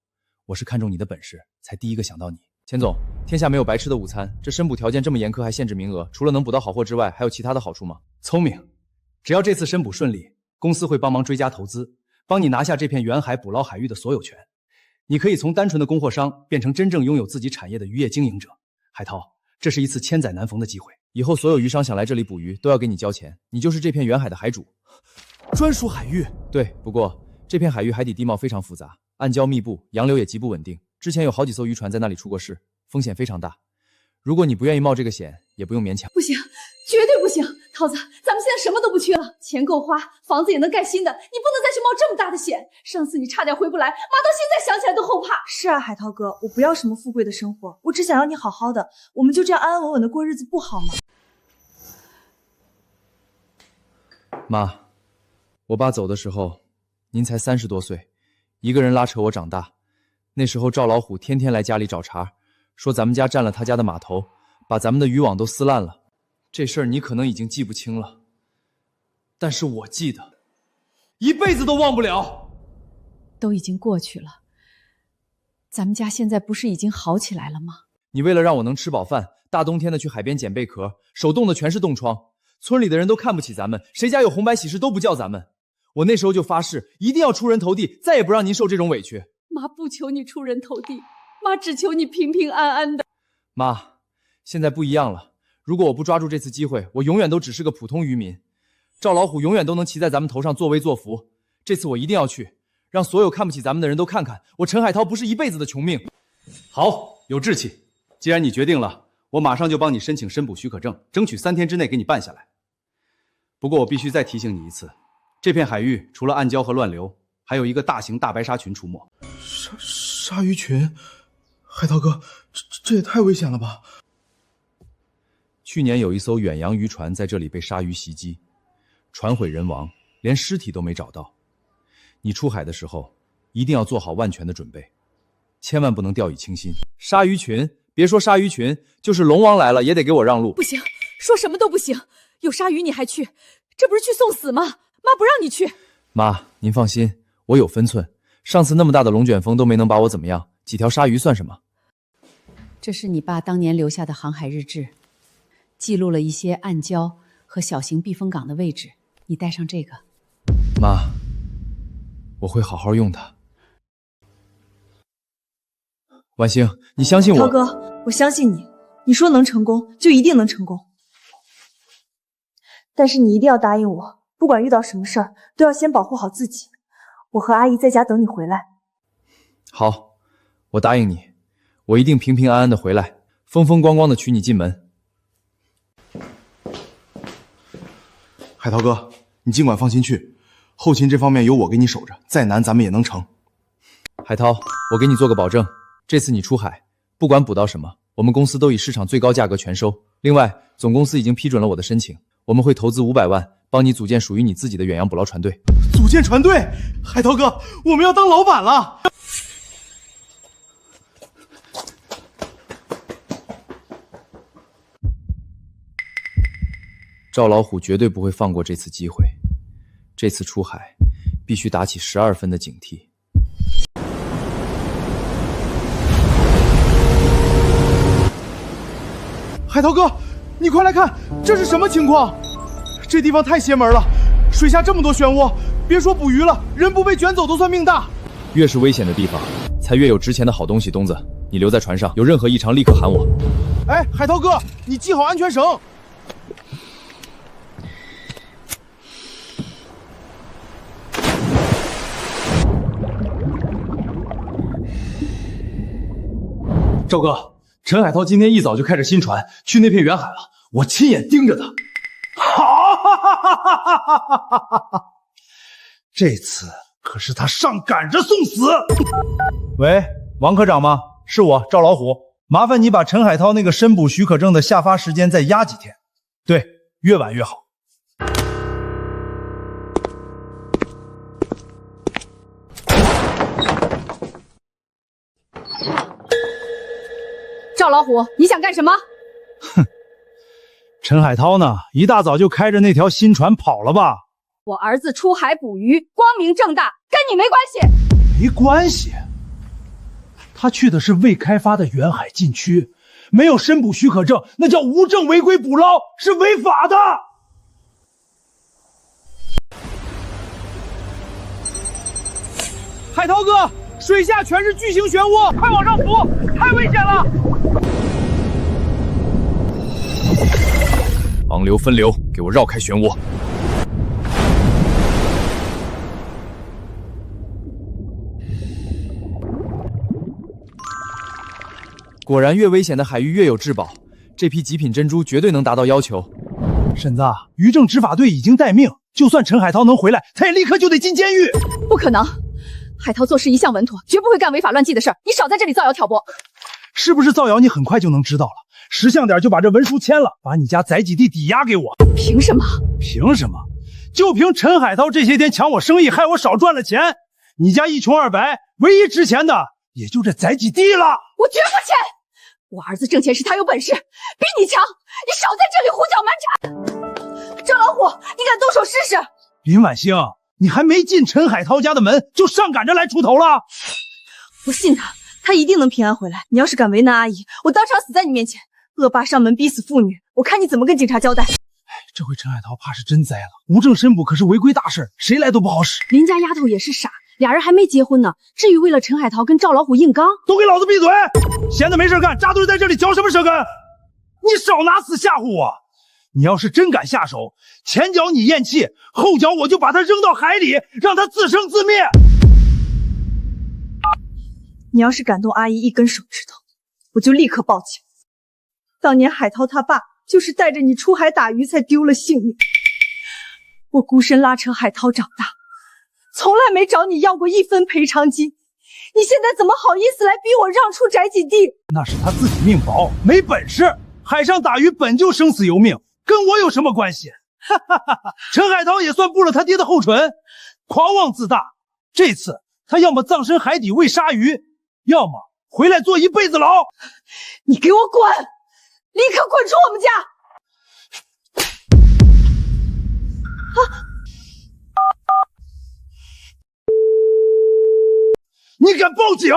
我是看中你的本事，才第一个想到你。钱总，天下没有白吃的午餐，这申捕条件这么严苛，还限制名额，除了能捕到好货之外，还有其他的好处吗？聪明，只要这次申捕顺利，公司会帮忙追加投资，帮你拿下这片远海捕捞海域的所有权。你可以从单纯的供货商变成真正拥有自己产业的渔业经营者。海涛，这是一次千载难逢的机会，以后所有渔商想来这里捕鱼，都要给你交钱，你就是这片远海的海主。专属海域？对，不过这片海域海底地貌非常复杂，暗礁密布，洋流也极不稳定。之前有好几艘渔船在那里出过事，风险非常大。如果你不愿意冒这个险，也不用勉强。不行，绝对不行！桃子，咱们现在什么都不缺了，钱够花，房子也能盖新的，你不能再去冒这么大的险。上次你差点回不来，妈到现在想起来都后怕。是啊，海涛哥，我不要什么富贵的生活，我只想要你好好的，我们就这样安安稳稳的过日子，不好吗？妈，我爸走的时候，您才30多岁，一个人拉扯我长大。那时候赵老虎天天来家里找茬，说咱们家占了他家的码头，把咱们的渔网都撕烂了。这事儿你可能已经记不清了，但是我记得，一辈子都忘不了。都已经过去了，咱们家现在不是已经好起来了吗？你为了让我能吃饱饭，大冬天的去海边捡贝壳，手冻的全是冻疮，村里的人都看不起咱们，谁家有红白喜事都不叫咱们。我那时候就发誓，一定要出人头地，再也不让您受这种委屈。妈不求你出人头地，妈只求你平平安安的。妈，现在不一样了，如果我不抓住这次机会，我永远都只是个普通渔民。赵老虎永远都能骑在咱们头上作威作福。这次我一定要去，让所有看不起咱们的人都看看，我陈海涛不是一辈子的穷命。好，有志气。既然你决定了，我马上就帮你申请申捕许可证，争取3天之内给你办下来。不过我必须再提醒你一次，这片海域除了暗礁和乱流，还有一个大型大白鲨群出没。鲨鱼群？海涛哥，这也太危险了吧！去年有一艘远洋渔船在这里被鲨鱼袭击，船毁人亡，连尸体都没找到。你出海的时候一定要做好万全的准备，千万不能掉以轻心。鲨鱼群，别说鲨鱼群，就是龙王来了也得给我让路。不行，说什么都不行。有鲨鱼你还去，这不是去送死吗？妈不让你去。妈，您放心，我有分寸。上次那么大的龙卷风都没能把我怎么样，几条鲨鱼算什么？这是你爸当年留下的航海日志，记录了一些暗礁和小型避风港的位置。你带上这个。妈，我会好好用它。婉星，你相信我。涛哥，我相信你，你说能成功就一定能成功。但是你一定要答应我，不管遇到什么事儿，都要先保护好自己。我和阿姨在家等你回来。好，我答应你，我一定平平安安的回来，风风光光的娶你进门。海涛哥，你尽管放心去，后勤这方面有我给你守着，再难咱们也能成。海涛，我给你做个保证，这次你出海，不管捕到什么，我们公司都以市场最高价格全收。另外，总公司已经批准了我的申请，我们会投资500万，帮你组建属于你自己的远洋捕捞船队。组建船队？海涛哥，我们要当老板了！赵老虎绝对不会放过这次机会，这次出海必须打起12分的警惕。海涛哥，你快来看，这是什么情况？这地方太邪门了，水下这么多漩涡，别说捕鱼了，人不被卷走都算命大。越是危险的地方，才越有值钱的好东西。东子，你留在船上，有任何异常立刻喊我。哎，海涛哥，你系好安全绳。赵哥，陈海涛今天一早就开着新船去那片远海了，我亲眼盯着他。这次可是他上赶着送死。喂，王科长吗？是我，赵老虎。麻烦你把陈海涛那个申捕许可证的下发时间再压几天，对，越晚越好。赵老虎，你想干什么？哼，陈海涛呢？一大早就开着那条新船跑了吧？我儿子出海捕鱼，光明正大，跟你没关系。没关系，他去的是未开发的远海禁区，没有申捕许可证，那叫无证违规捕捞，是违法的。海涛哥，水下全是巨型漩涡，快往上浮，太危险了！长流分流，给我绕开漩涡。果然，越危险的海域越有至宝。这批极品珍珠绝对能达到要求。婶子，渔政执法队已经待命，就算陈海涛能回来，他也立刻就得进监狱。不可能，海涛做事一向稳妥，绝不会干违法乱纪的事儿。你少在这里造谣挑拨。是不是造谣？你很快就能知道了。识相点，就把这文书签了，把你家载几地抵押给我。凭什么？凭什么？就凭陈海涛这些天抢我生意，害我少赚了钱。你家一穷二白，唯一值钱的也就这载几地了。我绝不签。我儿子挣钱是他有本事，比你强。你少在这里胡搅蛮缠。赵老虎，你敢动手试试？林婉星，你还没进陈海涛家的门，就上赶着来出头了。不信他，他一定能平安回来。你要是敢为难阿姨，我当场死在你面前。恶霸上门逼死妇女，我看你怎么跟警察交代。这回陈海涛怕是真栽了，无证申捕可是违规大事，谁来都不好使。林家丫头也是傻，俩人还没结婚呢，至于为了陈海涛跟赵老虎硬刚？都给老子闭嘴！闲的没事干，扎堆在这里嚼什么舌根？你少拿死吓唬我！你要是真敢下手，前脚你咽气，后脚我就把他扔到海里，让他自生自灭。你要是敢动阿姨一根手指头，我就立刻报警。当年海涛他爸就是带着你出海打鱼才丢了性命，我孤身拉扯海涛长大，从来没找你要过一分赔偿金。你现在怎么好意思来逼我让出宅基地？那是他自己命薄，没本事。海上打鱼本就生死由命，跟我有什么关系？哈哈哈哈！陈海涛也算步了他爹的后尘，狂妄自大。这次他要么葬身海底喂鲨鱼，要么回来坐一辈子牢。你给我滚！立刻滚出我们家！你敢报警？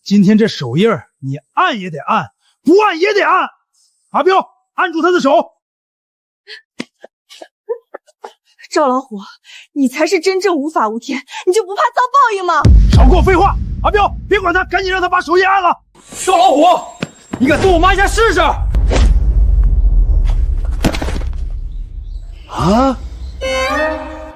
今天这手印你按也得按，不按也得按。阿彪，按住他的手。赵老虎，你才是真正无法无天，你就不怕遭报应吗？少给我废话！阿彪，别管他，赶紧让他把手印按了。赵老虎，你敢动我妈一下试试？啊！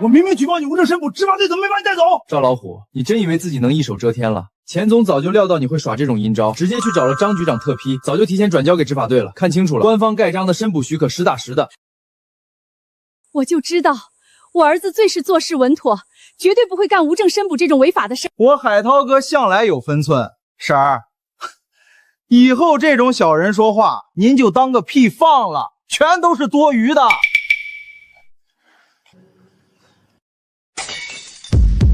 我明明举报你无证申捕，执法队怎么没把你带走？赵老虎，你真以为自己能一手遮天了？钱总早就料到你会耍这种阴招，直接去找了张局长特批，早就提前转交给执法队了。看清楚了，官方盖章的申捕许可实打实的。我就知道，我儿子最是做事稳妥，绝对不会干无证申捕这种违法的事。我海涛哥向来有分寸，婶儿，以后这种小人说话，您就当个屁放了，全都是多余的。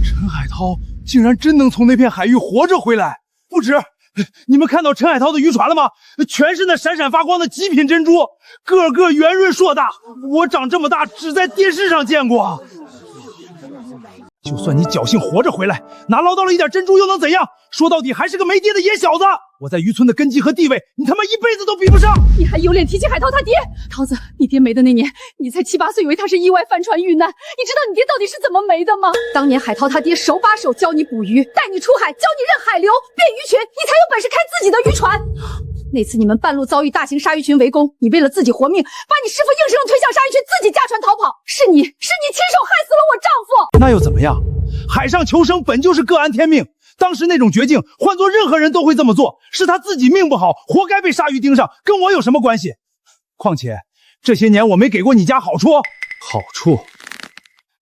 陈海涛竟然真能从那片海域活着回来，不止！你们看到陈海涛的渔船了吗？全是那闪闪发光的极品珍珠，个个圆润硕大，我长这么大只在电视上见过。就算你侥幸活着回来，拿捞到了一点珍珠又能怎样？说到底还是个没爹的野小子。我在渔村的根基和地位，你他妈一辈子都比不上。你还有脸提起海涛他爹？涛子，你爹没的那年，你才7、8岁，以为他是意外翻船遇难。你知道你爹到底是怎么没的吗？当年海涛他爹手把手教你捕鱼，带你出海，教你认海流、辨鱼群，你才有本事开自己的渔船。那次你们半路遭遇大型鲨鱼群围攻，你为了自己活命，把你师傅硬生生推向鲨鱼群，自己驾船逃跑。是你亲手害死了我丈夫。那又怎么样？海上求生本就是各安天命。当时那种绝境，换做任何人都会这么做。是他自己命不好，活该被鲨鱼盯上，跟我有什么关系？况且这些年我没给过你家好处。好处？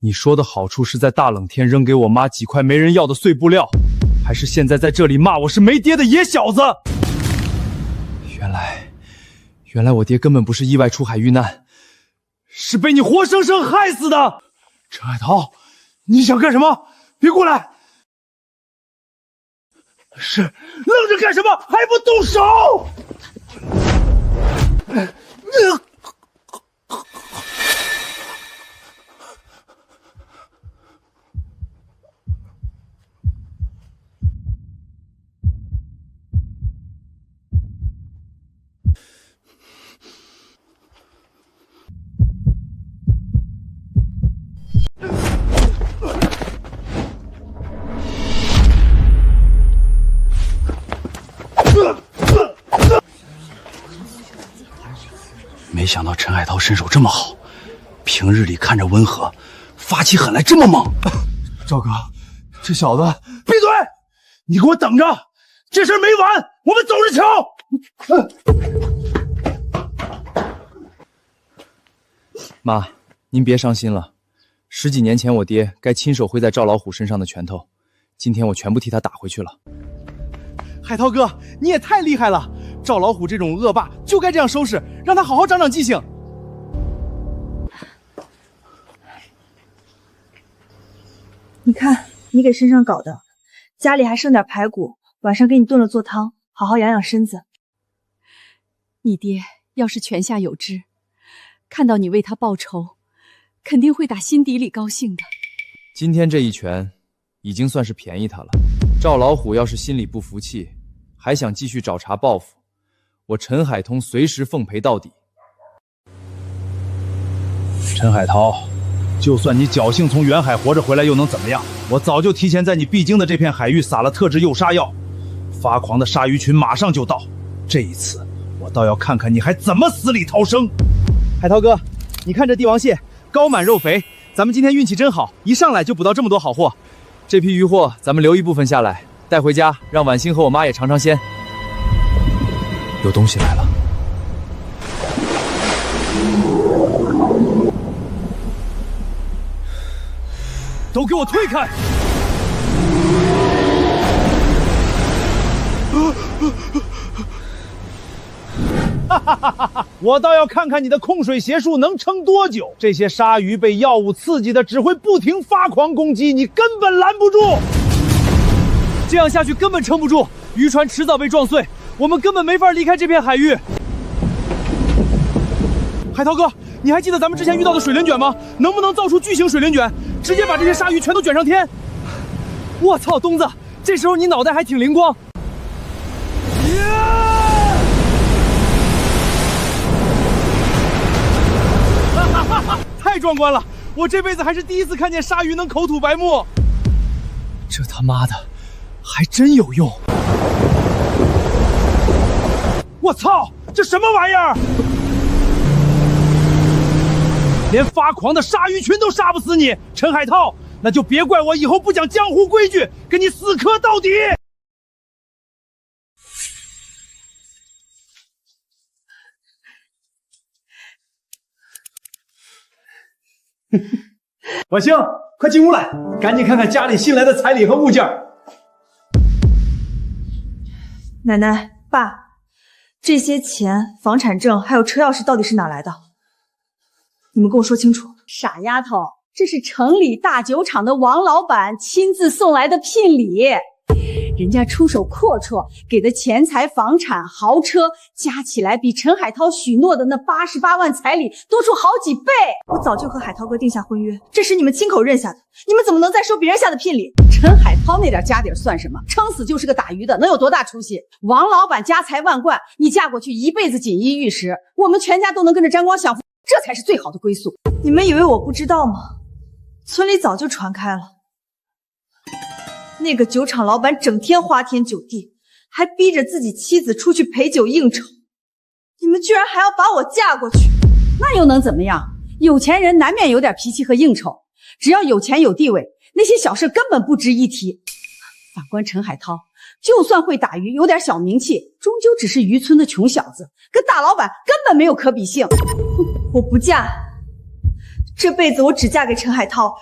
你说的好处是在大冷天扔给我妈几块没人要的碎布料，还是现在在这里骂我是没爹的野小子？原来我爹根本不是意外出海遇难，是被你活生生害死的。陈海涛，你想干什么？别过来！是，愣着干什么？还不动手！没想到陈海涛身手这么好，平日里看着温和，发起狠来这么猛。赵哥，这小子……闭嘴！你给我等着，这事儿没完，我们走着瞧。妈，您别伤心了。10几年前我爹该亲手挥在赵老虎身上的拳头，今天我全部替他打回去了。海涛哥，你也太厉害了！赵老虎这种恶霸就该这样收拾，让他好好长长记性。你看，你给身上搞的，家里还剩点排骨，晚上给你炖了做汤，好好养养身子。你爹要是泉下有知，看到你为他报仇，肯定会打心底里高兴的。今天这一拳，已经算是便宜他了。赵老虎要是心里不服气，还想继续找茬报复，我陈海通随时奉陪到底。陈海涛，就算你侥幸从远海活着回来，又能怎么样？我早就提前在你必经的这片海域撒了特制诱杀药，发狂的鲨鱼群马上就到。这一次，我倒要看看你还怎么死里逃生。海涛哥，你看这帝王蟹高满肉肥，咱们今天运气真好，一上来就捕到这么多好货。这批鱼货咱们留一部分下来，带回家让婉欣和我妈也尝尝鲜。有东西来了！都给我退开！哈哈哈哈！我倒要看看你的控水邪术能撑多久。这些鲨鱼被药物刺激的，只会不停发狂攻击，你根本拦不住。这样下去根本撑不住，渔船迟早被撞碎，我们根本没法离开这片海域。海涛哥，你还记得咱们之前遇到的水轮卷吗？能不能造出巨型水轮卷，直接把这些鲨鱼全都卷上天？我操，东子，这时候你脑袋还挺灵光。太壮观了！我这辈子还是第一次看见鲨鱼能口吐白沫。这他妈的还真有用！我操，这什么玩意儿？连发狂的鲨鱼群都杀不死你，陈海涛，那就别怪我以后不讲江湖规矩，跟你死磕到底！婉欣，快进屋来，赶紧看看家里新来的彩礼和物件。奶奶、爸，这些钱、房产证还有车钥匙到底是哪来的？你们跟我说清楚。傻丫头，这是城里大酒厂的王老板亲自送来的聘礼，人家出手阔绰，给的钱财、房产、豪车加起来比陈海涛许诺的那88万彩礼多出好几倍。我早就和海涛哥定下婚约，这是你们亲口认下的，你们怎么能再收别人下的聘礼？陈海涛那点家底算什么？撑死就是个打鱼的，能有多大出息？王老板家财万贯，你嫁过去一辈子锦衣玉食，我们全家都能跟着沾光享福，这才是最好的归宿。你们以为我不知道吗？村里早就传开了。那个酒厂老板整天花天酒地，还逼着自己妻子出去陪酒应酬，你们居然还要把我嫁过去？那又能怎么样？有钱人难免有点脾气和应酬，只要有钱有地位，那些小事根本不值一提。反观陈海涛，就算会打鱼，有点小名气，终究只是渔村的穷小子，跟大老板根本没有可比性。我不嫁，这辈子我只嫁给陈海涛。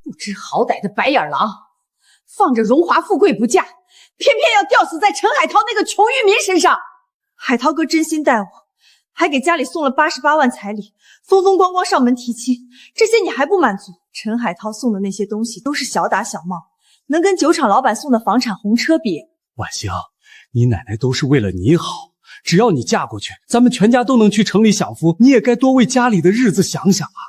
不知好歹的白眼狼，放着荣华富贵不嫁，偏偏要吊死在陈海涛那个穷渔民身上。海涛哥真心待我，还给家里送了88万彩礼，风风光光上门提亲，这些你还不满足？陈海涛送的那些东西都是小打小闹，能跟酒厂老板送的房产红车比？婉欣，你奶奶都是为了你好，只要你嫁过去，咱们全家都能去城里享福，你也该多为家里的日子想想啊。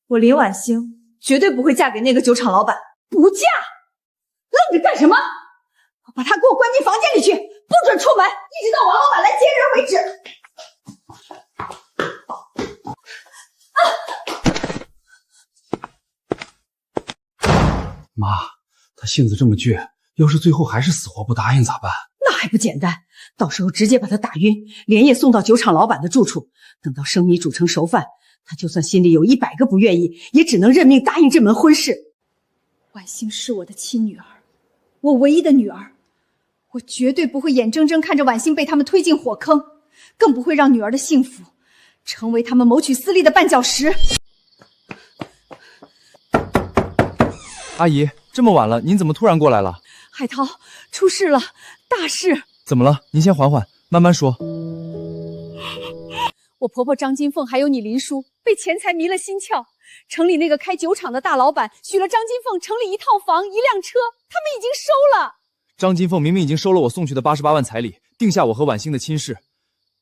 我林婉欣绝对不会嫁给那个酒厂老板。不嫁？愣着干什么？把他给我关进房间里去，不准出门，一直到王老板来接人为止。妈，他性子这么倔，要是最后还是死活不答应咋办？那还不简单？到时候直接把他打晕，连夜送到酒厂老板的住处。等到生米煮成熟饭，他就算心里有100个不愿意，也只能认命答应这门婚事。婉欣是我的亲女儿，我唯一的女儿，我绝对不会眼睁睁看着婉欣被他们推进火坑，更不会让女儿的幸福成为他们谋取私利的绊脚石。阿姨，这么晚了，您怎么突然过来了？海涛，出事了，大事！怎么了？您先缓缓，慢慢说。我婆婆张金凤还有你林叔被钱财迷了心窍，城里那个开酒厂的大老板许了张金凤城里1套房1辆车，他们已经收了。张金凤明明已经收了我送去的88万彩礼，定下我和婉欣的亲事，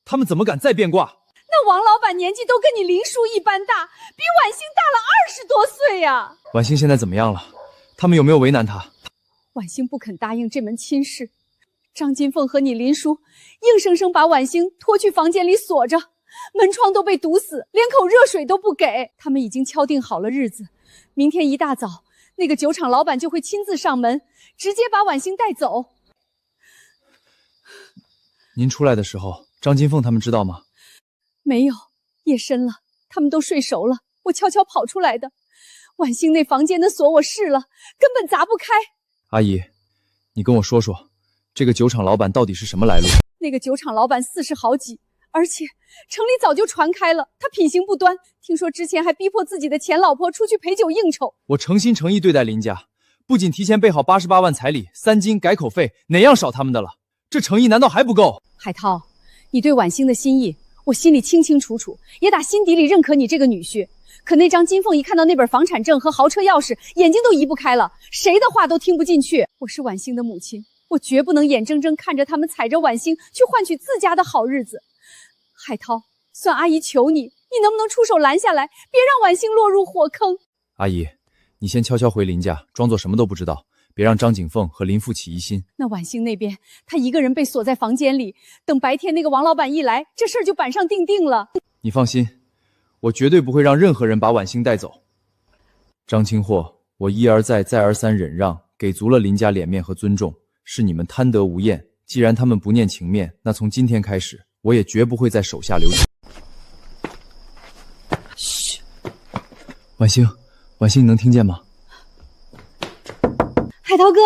他们怎么敢再变卦？那王老板年纪都跟你林叔一般大，比婉欣大了20多岁呀。婉欣现在怎么样了？他们有没有为难她？婉欣不肯答应这门亲事，张金凤和你林叔硬生生把婉欣拖去房间里锁着，门窗都被堵死，连口热水都不给。他们已经敲定好了日子，明天一大早，那个酒厂老板就会亲自上门，直接把婉欣带走。您出来的时候，张金凤他们知道吗？没有，夜深了，他们都睡熟了，我悄悄跑出来的。婉欣那房间的锁我试了，根本砸不开。阿姨，你跟我说说，这个酒厂老板到底是什么来路？那个酒厂老板40好几，而且城里早就传开了，他品行不端，听说之前还逼迫自己的前老婆出去陪酒应酬。我诚心诚意对待林家，不仅提前备好88万彩礼、3金改口费，哪样少他们的了？这诚意难道还不够？海涛，你对婉欣的心意，我心里清清楚楚，也打心底里认可你这个女婿。可那张金凤一看到那本房产证和豪车钥匙，眼睛都移不开了，谁的话都听不进去。我是婉欣的母亲，我绝不能眼睁睁看着他们踩着婉欣去换取自家的好日子。海涛，算阿姨求你，你能不能出手拦下来，别让婉欣落入火坑？阿姨，你先悄悄回林家，装作什么都不知道，别让张景凤和林父起疑心。那婉欣那边，她一个人被锁在房间里，等白天那个王老板一来，这事儿就板上钉钉了。你放心，我绝对不会让任何人把婉欣带走。张清货，我一而再再而三忍让，给足了林家脸面和尊重，是你们贪得无厌。既然他们不念情面，那从今天开始，我也绝不会在手下留情。嘘，婉欣，婉欣，你能听见吗？海涛哥，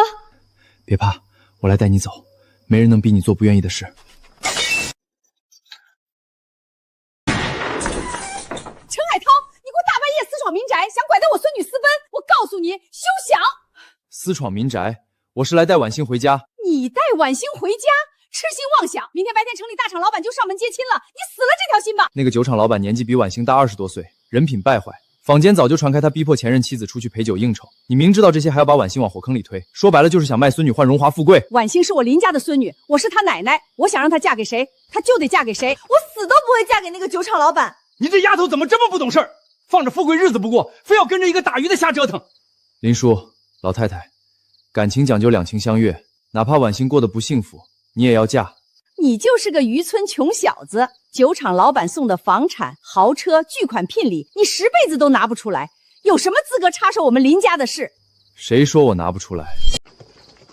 别怕，我来带你走，没人能逼你做不愿意的事。陈海涛，你给我大半夜私闯民宅，想拐带我孙女私奔，我告诉你，休想！私闯民宅，我是来带婉欣回家。你带婉欣回家？痴心妄想！明天白天城里大厂老板就上门接亲了，你死了这条心吧！那个酒厂老板年纪比婉欣大20多岁，人品败坏，坊间早就传开他逼迫前任妻子出去陪酒应酬。你明知道这些，还要把婉欣往火坑里推，说白了就是想卖孙女换荣华富贵。婉欣是我林家的孙女，我是她奶奶，我想让她嫁给谁，她就得嫁给谁，我死都不会嫁给那个酒厂老板。你这丫头怎么这么不懂事儿？放着富贵日子不过，非要跟着一个打鱼的瞎折腾。林叔，老太太，感情讲究两情相悦，哪怕婉欣过得不幸福，你也要嫁。你就是个渔村穷小子，酒厂老板送的房产、豪车、巨款聘礼，你10辈子都拿不出来，有什么资格插手我们林家的事？谁说我拿不出来？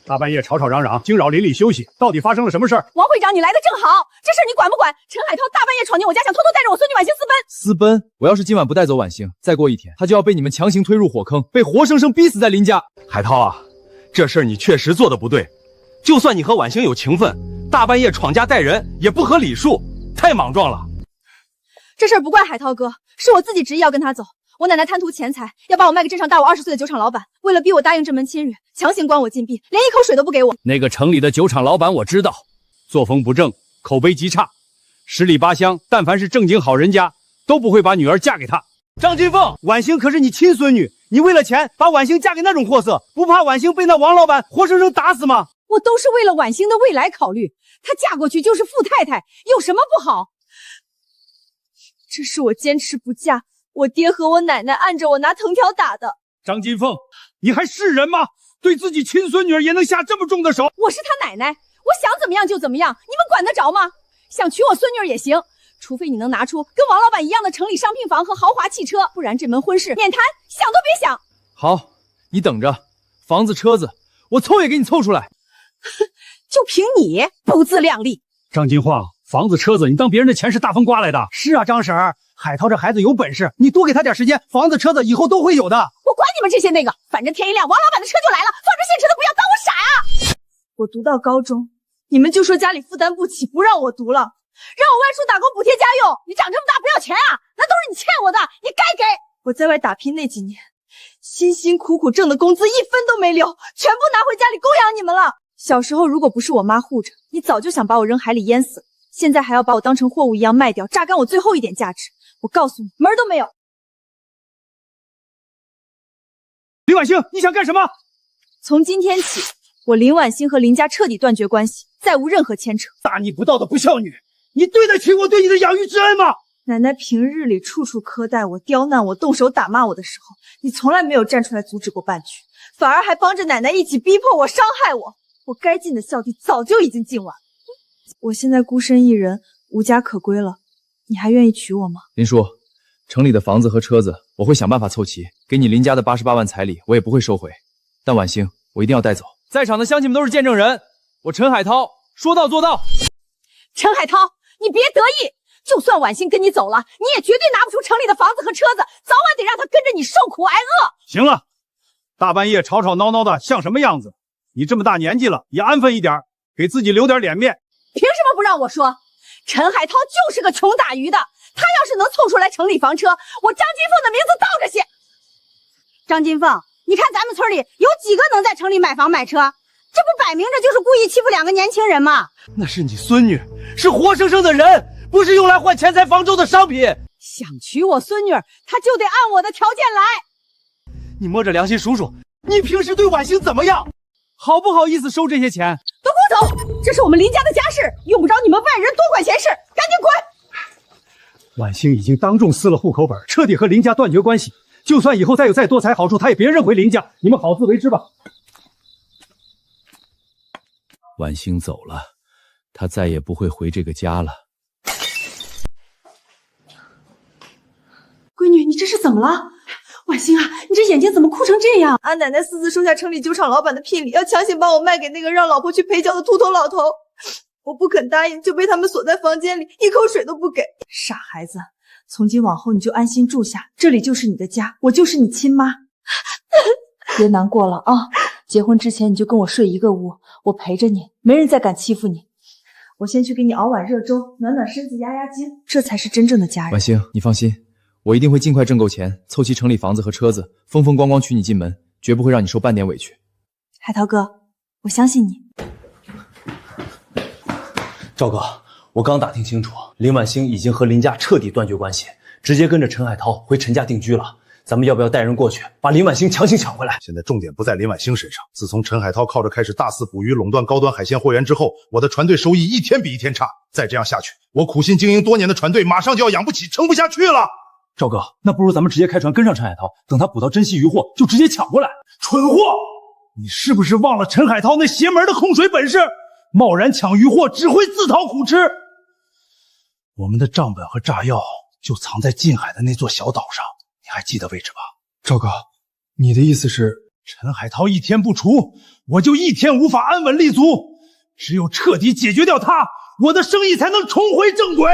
大半夜吵吵嚷嚷，惊扰邻里休息，到底发生了什么事儿？王会长，你来的正好，这事儿你管不管？陈海涛大半夜闯进我家，想偷偷带着我孙女婉欣私奔。私奔？我要是今晚不带走婉欣，再过1天，她就要被你们强行推入火坑，被活生生逼死在林家。海涛啊，这事儿你确实做的不对，就算你和婉欣有情分，大半夜闯家带人也不合礼数，太莽撞了。这事儿不怪海涛哥，是我自己执意要跟他走。我奶奶贪图钱财，要把我卖给镇上大我20岁的酒厂老板，为了逼我答应这门亲事，强行关我禁闭，连一口水都不给我。那个城里的酒厂老板我知道，作风不正，口碑极差，10里8乡，但凡是正经好人家，都不会把女儿嫁给他。张金凤，婉欣可是你亲孙女，你为了钱把婉欣嫁给那种货色，不怕婉欣被那王老板活生生打死吗？我都是为了婉欣的未来考虑，她嫁过去就是富太太，有什么不好？这是我坚持不嫁，我爹和我奶奶按着我拿藤条打的。张金凤，你还是人吗？对自己亲孙女儿也能下这么重的手？我是她奶奶，我想怎么样就怎么样，你们管得着吗？想娶我孙女儿也行，除非你能拿出跟王老板一样的城里商品房和豪华汽车，不然这门婚事免谈，想都别想。好，你等着，房子车子我凑也给你凑出来。就凭你不自量力。张金晃，房子车子你当别人的钱是大风刮来的？是啊，张婶儿，海涛这孩子有本事，你多给他点时间，房子车子以后都会有的。我管你们这些那个，反正天一亮，王老板的车就来了，放着现成的不要，当我傻呀！我读到高中，你们就说家里负担不起，不让我读了，让我外出打工补贴家用，你长这么大不要钱啊？那都是你欠我的，你该给。我在外打拼那几年，辛辛苦苦挣的工资一分都没留，全部拿回家里供养你们了。小时候如果不是我妈护着，你早就想把我扔海里淹死了。现在还要把我当成货物一样卖掉，榨干我最后一点价值。我告诉你，门儿都没有。林婉星，你想干什么？从今天起，我林婉星和林家彻底断绝关系，再无任何牵扯。大逆不道的不孝女，你对得起我对你的养育之恩吗？奶奶平日里处处苛待我、刁难我、动手打骂我的时候，你从来没有站出来阻止过半句，反而还帮着奶奶一起逼迫我、伤害我。我该尽的孝弟早就已经尽完。我现在孤身一人，无家可归了，你还愿意娶我吗？林叔，城里的房子和车子我会想办法凑齐，给你林家的88万彩礼我也不会收回，但婉星我一定要带走。在场的乡亲们都是见证人，我陈海涛说到做到。陈海涛，你别得意，就算婉欣跟你走了，你也绝对拿不出城里的房子和车子，早晚得让他跟着你受苦挨饿。行了，大半夜吵吵闹闹的像什么样子？你这么大年纪了，也安分一点，给自己留点脸面。凭什么不让我说？陈海涛就是个穷打鱼的，他要是能凑出来城里房车，我张金凤的名字倒着写。张金凤，你看咱们村里有几个能在城里买房买车？这不摆明着就是故意欺负两个年轻人吗？那是你孙女，是活生生的人，不是用来换钱财方舟的商品。想娶我孙女，他就得按我的条件来。你摸着良心数数，你平时对婉星怎么样？好不好意思收这些钱？都给我走！这是我们林家的家事，用不着你们外人多管闲事，赶紧滚！婉星已经当众撕了户口本，彻底和林家断绝关系。就算以后再有再多财好处，他也别认回林家。你们好自为之吧。婉星走了，她再也不会回这个家了。闺女，你这是怎么了？婉星啊，你这眼睛怎么哭成这样？俺奶奶私自收下城里酒厂老板的聘礼，要强行把我卖给那个让老婆去陪酒的秃头老头。我不肯答应，就被他们锁在房间里，一口水都不给。傻孩子，从今往后你就安心住下，这里就是你的家，我就是你亲妈。别难过了啊，结婚之前你就跟我睡一个屋，我陪着你，没人再敢欺负你。我先去给你熬碗热粥，暖暖身子，压压惊，这才是真正的家人。婉星，你放心，我一定会尽快挣够钱，凑齐城里房子和车子，风风光光娶你进门，绝不会让你受半点委屈。海涛哥，我相信你。赵哥，我刚打听清楚，林婉星已经和林家彻底断绝关系，直接跟着陈海涛回陈家定居了。咱们要不要带人过去，把林婉星强行抢回来？现在重点不在林婉星身上。自从陈海涛靠着开始大肆捕鱼垄断高端海鲜货源之后，我的船队收益一天比一天差。再这样下去，我苦心经营多年的船队马上就要养不起，撑不下去了。赵哥，那不如咱们直接开船跟上陈海涛，等他捕到珍稀渔获，就直接抢过来。蠢货！你是不是忘了陈海涛那邪门的控水本事？贸然抢渔获只会自讨苦吃。我们的账本和炸药就藏在近海的那座小岛上，你还记得位置吧？赵哥，你的意思是，陈海涛一天不除，我就一天无法安稳立足。只有彻底解决掉他，我的生意才能重回正轨。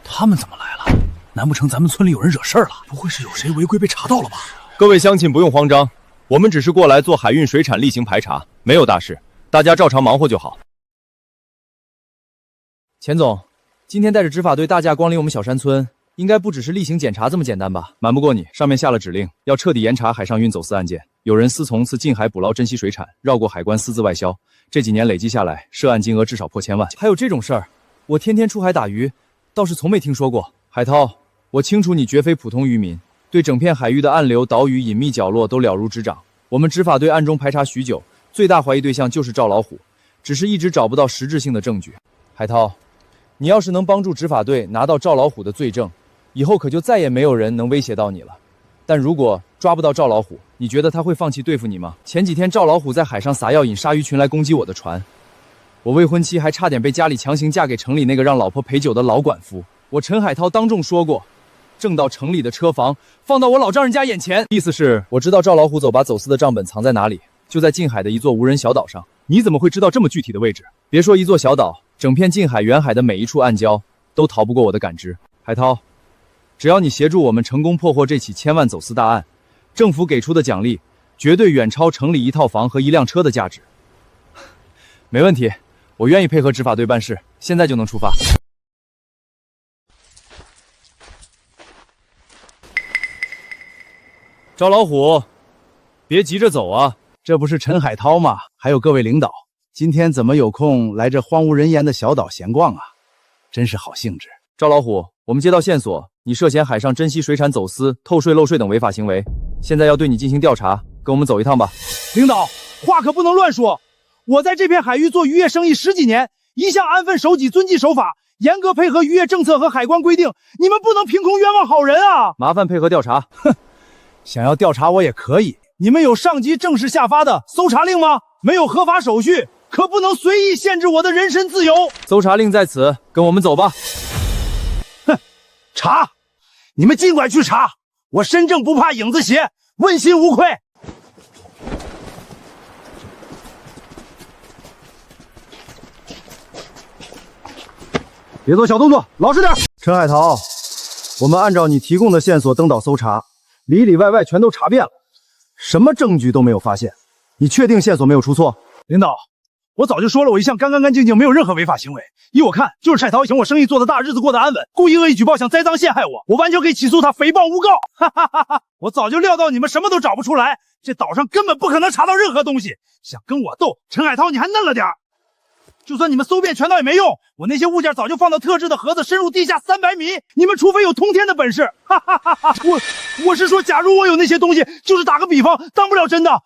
他们怎么来了？难不成咱们村里有人惹事儿了？不会是有谁违规被查到了吧？各位乡亲不用慌张，我们只是过来做海运水产例行排查，没有大事，大家照常忙活就好。钱总，今天带着执法队大驾光临我们小山村，应该不只是例行检查这么简单吧？瞒不过你，上面下了指令，要彻底严查海上运走私案件。有人私从进海捕捞珍稀水产，绕过海关私自外销，这几年累计下来，涉案金额至少破千万。还有这种事儿，我天天出海打鱼，倒是从没听说过。海涛，我清楚你绝非普通渔民，对整片海域的暗流、岛屿、隐秘角落都了如指掌。我们执法队暗中排查许久，最大怀疑对象就是赵老虎，只是一直找不到实质性的证据。海涛，你要是能帮助执法队拿到赵老虎的罪证，以后可就再也没有人能威胁到你了。但如果抓不到赵老虎，你觉得他会放弃对付你吗？前几天赵老虎在海上撒药引鲨鱼群来攻击我的船，我未婚妻还差点被家里强行嫁给城里那个让老婆陪酒的老管夫。我陈海涛当众说过，挣到城里的车房，放到我老丈人家眼前。意思是，我知道赵老虎走把走私的账本藏在哪里，就在近海的一座无人小岛上。你怎么会知道这么具体的位置？别说一座小岛，整片近海远海的每一处暗礁都逃不过我的感知。海涛，只要你协助我们成功破获这起千万走私大案，政府给出的奖励绝对远超城里一套房和一辆车的价值。没问题，我愿意配合执法队办事，现在就能出发。赵老虎，别急着走啊！这不是陈海涛吗？还有各位领导，今天怎么有空来这荒无人烟的小岛闲逛啊？真是好兴致。赵老虎，我们接到线索，你涉嫌海上珍稀水产走私、透税漏税等违法行为，现在要对你进行调查，跟我们走一趟吧。领导，话可不能乱说。我在这片海域做渔业生意10几年，一向安分守己、遵纪守法，严格配合渔业政策和海关规定。你们不能凭空冤枉好人啊！麻烦配合调查。哼，想要调查我也可以。你们有上级正式下发的搜查令吗？没有合法手续，可不能随意限制我的人身自由。搜查令在此，跟我们走吧。哼，查，你们尽管去查，我身正不怕影子斜，问心无愧。别做小动作，老实点。陈海涛，我们按照你提供的线索登岛搜查，里里外外全都查遍了，什么证据都没有发现。你确定线索没有出错？领导，我早就说了，我一向干干净净，没有任何违法行为。依我看，就是海涛想我生意做得大，日子过得安稳，故意恶意举报，想栽赃陷害我完全可以起诉他诽谤诬告。哈哈哈哈！我早就料到你们什么都找不出来，这岛上根本不可能查到任何东西。想跟我斗，陈海涛你还嫩了点。就算你们搜遍全岛也没用，我那些物件早就放到特制的盒子，深入地下300米。你们除非有通天的本事，哈哈哈哈！我是说，假如我有那些东西，就是打个比方，当不了真的，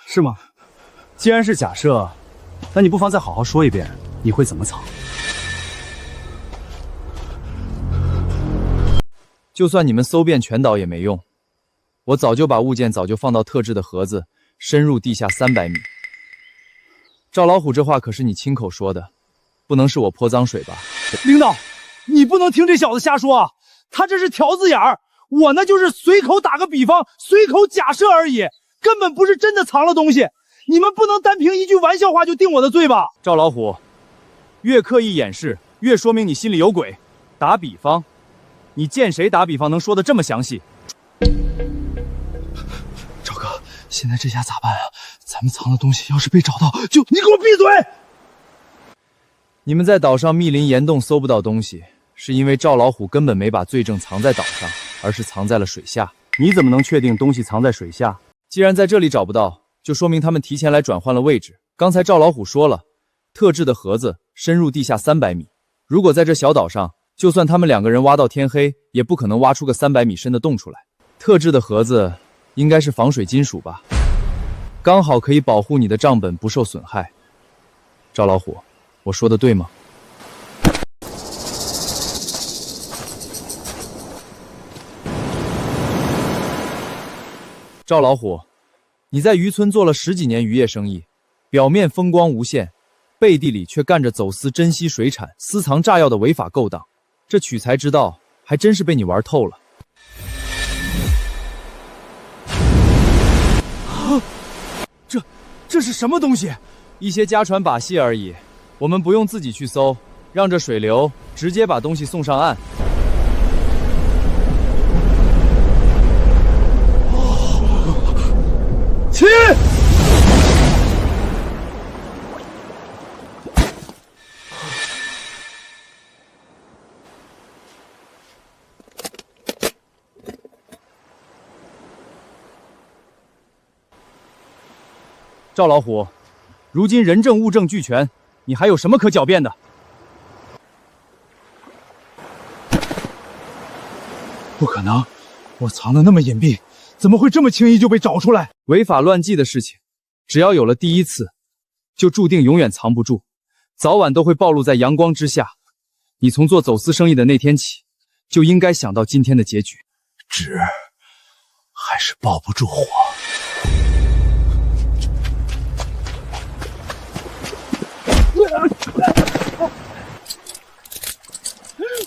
是吗？既然是假设，那你不妨再好好说一遍，你会怎么藏？就算你们搜遍全岛也没用，我早就把物件放到特制的盒子，深入地下300米。赵老虎，这话可是你亲口说的，不能是我泼脏水吧？领导，你不能听这小子瞎说啊！他这是条子眼儿，我呢就是随口打个比方，随口假设而已，根本不是真的藏了东西。你们不能单凭一句玩笑话就定我的罪吧？赵老虎，越刻意掩饰，越说明你心里有鬼。打比方，你见谁打比方能说得这么详细？赵哥，现在这下咋办啊？咱们藏的东西要是被找到，就……你给我闭嘴！你们在岛上密林岩洞搜不到东西，是因为赵老虎根本没把罪证藏在岛上，而是藏在了水下。你怎么能确定东西藏在水下？既然在这里找不到，就说明他们提前来转换了位置。刚才赵老虎说了，特制的盒子深入地下300米。如果在这小岛上，就算他们2个人挖到天黑，也不可能挖出个300米深的洞出来。特制的盒子应该是防水金属吧？刚好可以保护你的账本不受损害。赵老虎，我说的对吗？赵老虎，你在渔村做了10几年渔业生意，表面风光无限，背地里却干着走私珍稀水产、私藏炸药的违法勾当，这取财之道还真是被你玩透了。这是什么东西？一些家传把戏而已，我们不用自己去搜，让这水流直接把东西送上岸。起！赵老虎，如今人证物证俱全，你还有什么可狡辩的？不可能，我藏得那么隐蔽，怎么会这么轻易就被找出来？违法乱纪的事情，只要有了第一次，就注定永远藏不住，早晚都会暴露在阳光之下。你从做走私生意的那天起，就应该想到今天的结局。纸还是抱不住火。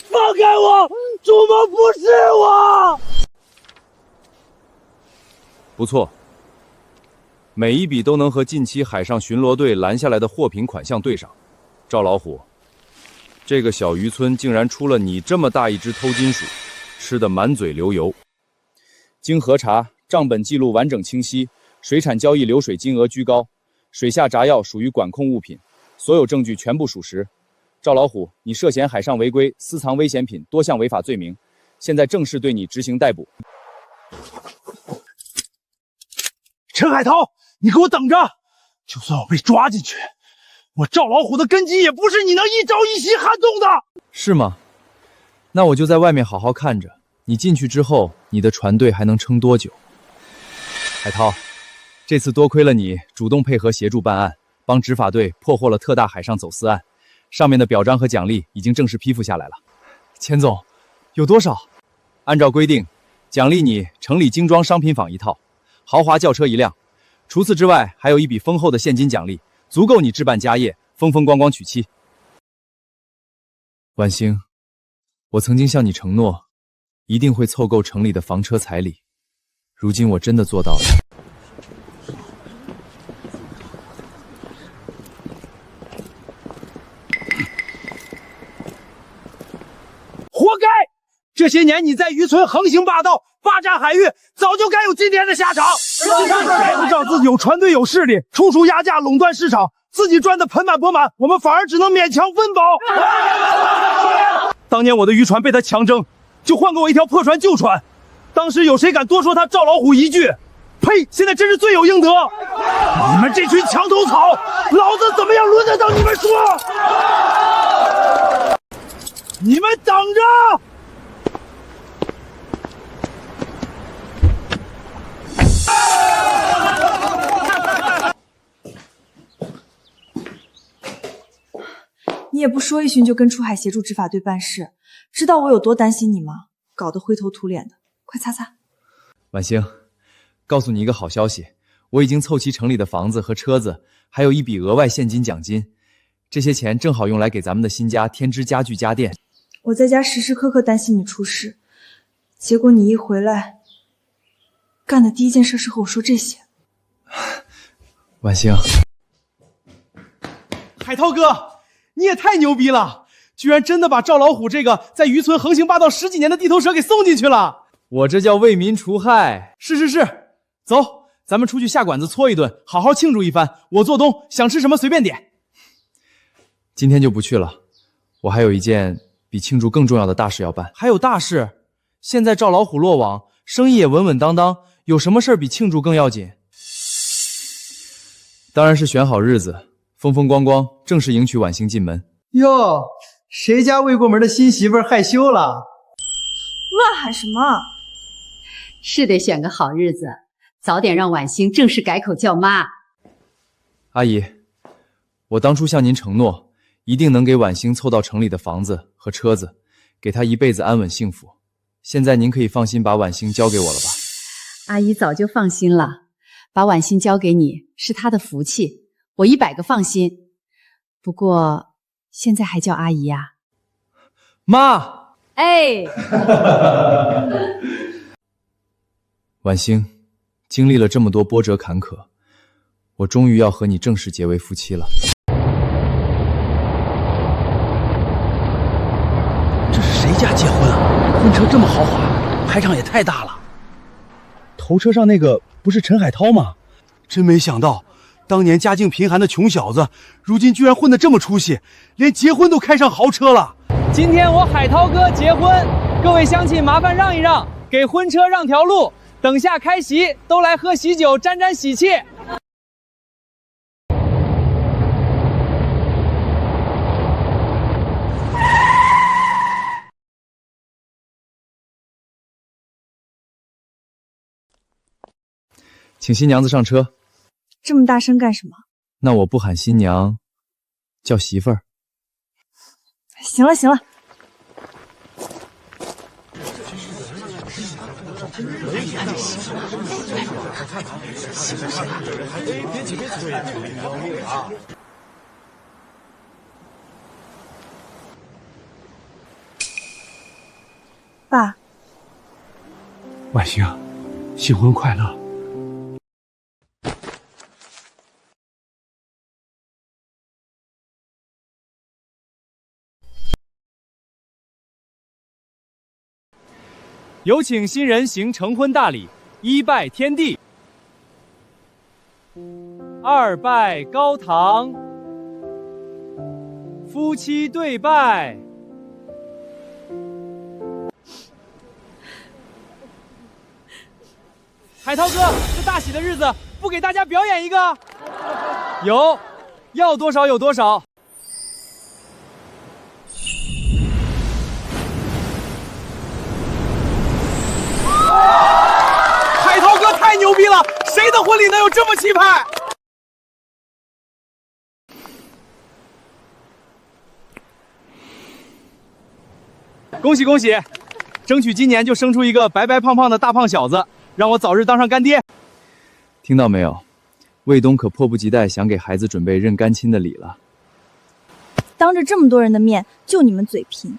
放开我！主谋不是我！不错，每一笔都能和近期海上巡逻队拦下来的货品款项对上。赵老虎，这个小渔村竟然出了你这么大一只偷金鼠，吃得满嘴流油。经核查，账本记录完整清晰，水产交易流水金额居高，水下炸药属于管控物品，所有证据全部属实。赵老虎，你涉嫌海上违规、私藏危险品多项违法罪名，现在正式对你执行逮捕。陈海涛，你给我等着！就算我被抓进去，我赵老虎的根基也不是你能一朝一夕撼动的。是吗？那我就在外面好好看着，你进去之后，你的船队还能撑多久？海涛，这次多亏了你主动配合协助办案，帮执法队破获了特大海上走私案，上面的表彰和奖励已经正式批复下来了。钱总，有多少？按照规定，奖励你城里精装商品坊1套，豪华轿车1辆。除此之外，还有一笔丰厚的现金奖励，足够你置办家业，风风光光娶妻。婉星，我曾经向你承诺，一定会凑够城里的房车彩礼，如今我真的做到了。活该！这些年你在渔村横行霸道，霸占海域，早就该有今天的下场。不仗自己有船队有势力，处处压价垄断市场，自己赚得盆满钵满，我们反而只能勉强温饱。当年我的渔船被他强征，就换给我一条破船旧船。当时有谁敢多说他赵老虎一句？呸！现在真是罪有应得。你们这群墙头草，老子怎么样轮得到你们说？你们等着！你也不说一声就跟出海协助执法队办事，知道我有多担心你吗？搞得灰头土脸的，快擦擦。婉星，告诉你一个好消息，我已经凑齐城里的房子和车子，还有一笔额外现金奖金，这些钱正好用来给咱们的新家添置家具家电。我在家时时刻刻担心你出事，结果你一回来，干的第一件事是和我说这些。婉星，海涛哥，你也太牛逼了，居然真的把赵老虎这个在渔村横行霸道10几年的地头蛇给送进去了。我这叫为民除害。是，走，咱们出去下馆子搓一顿，好好庆祝一番。我做东，想吃什么随便点。今天就不去了，我还有一件比庆祝更重要的大事要办。还有大事？现在赵老虎落网，生意也稳稳当当，有什么事比庆祝更要紧？当然是选好日子，风风光光正式迎娶婉星进门。哟，谁家未过门的新媳妇害羞了？乱喊什么？是得选个好日子，早点让婉星正式改口叫妈。阿姨，我当初向您承诺，一定能给婉星凑到城里的房子和车子，给她一辈子安稳幸福。现在您可以放心把婉星交给我了吧？阿姨早就放心了，把婉星交给你是她的福气，我100个放心。不过现在还叫阿姨呀？妈！哎，婉星，经历了这么多波折坎坷，我终于要和你正式结为夫妻了。这是谁家结婚啊？婚车这么豪华，排场也太大了。头车上那个不是陈海涛吗？真没想到，当年家境贫寒的穷小子，如今居然混得这么出息，连结婚都开上豪车了。今天我海涛哥结婚，各位乡亲麻烦让一让，给婚车让条路，等下开席都来喝喜酒，沾沾喜气。请新娘子上车。这么大声干什么？那我不喊新娘，叫媳妇儿。行了，爸，婉星，新婚快乐！有请新人行成婚大礼，一拜天地，二拜高堂，夫妻对拜。海涛哥，这大喜的日子，不给大家表演一个？有，要多少有多少。海涛哥太牛逼了，谁的婚礼能有这么气派？恭喜恭喜，争取今年就生出一个白白胖胖的大胖小子，让我早日当上干爹。听到没有？卫东可迫不及待想给孩子准备认干亲的礼了。当着这么多人的面，就你们嘴贫，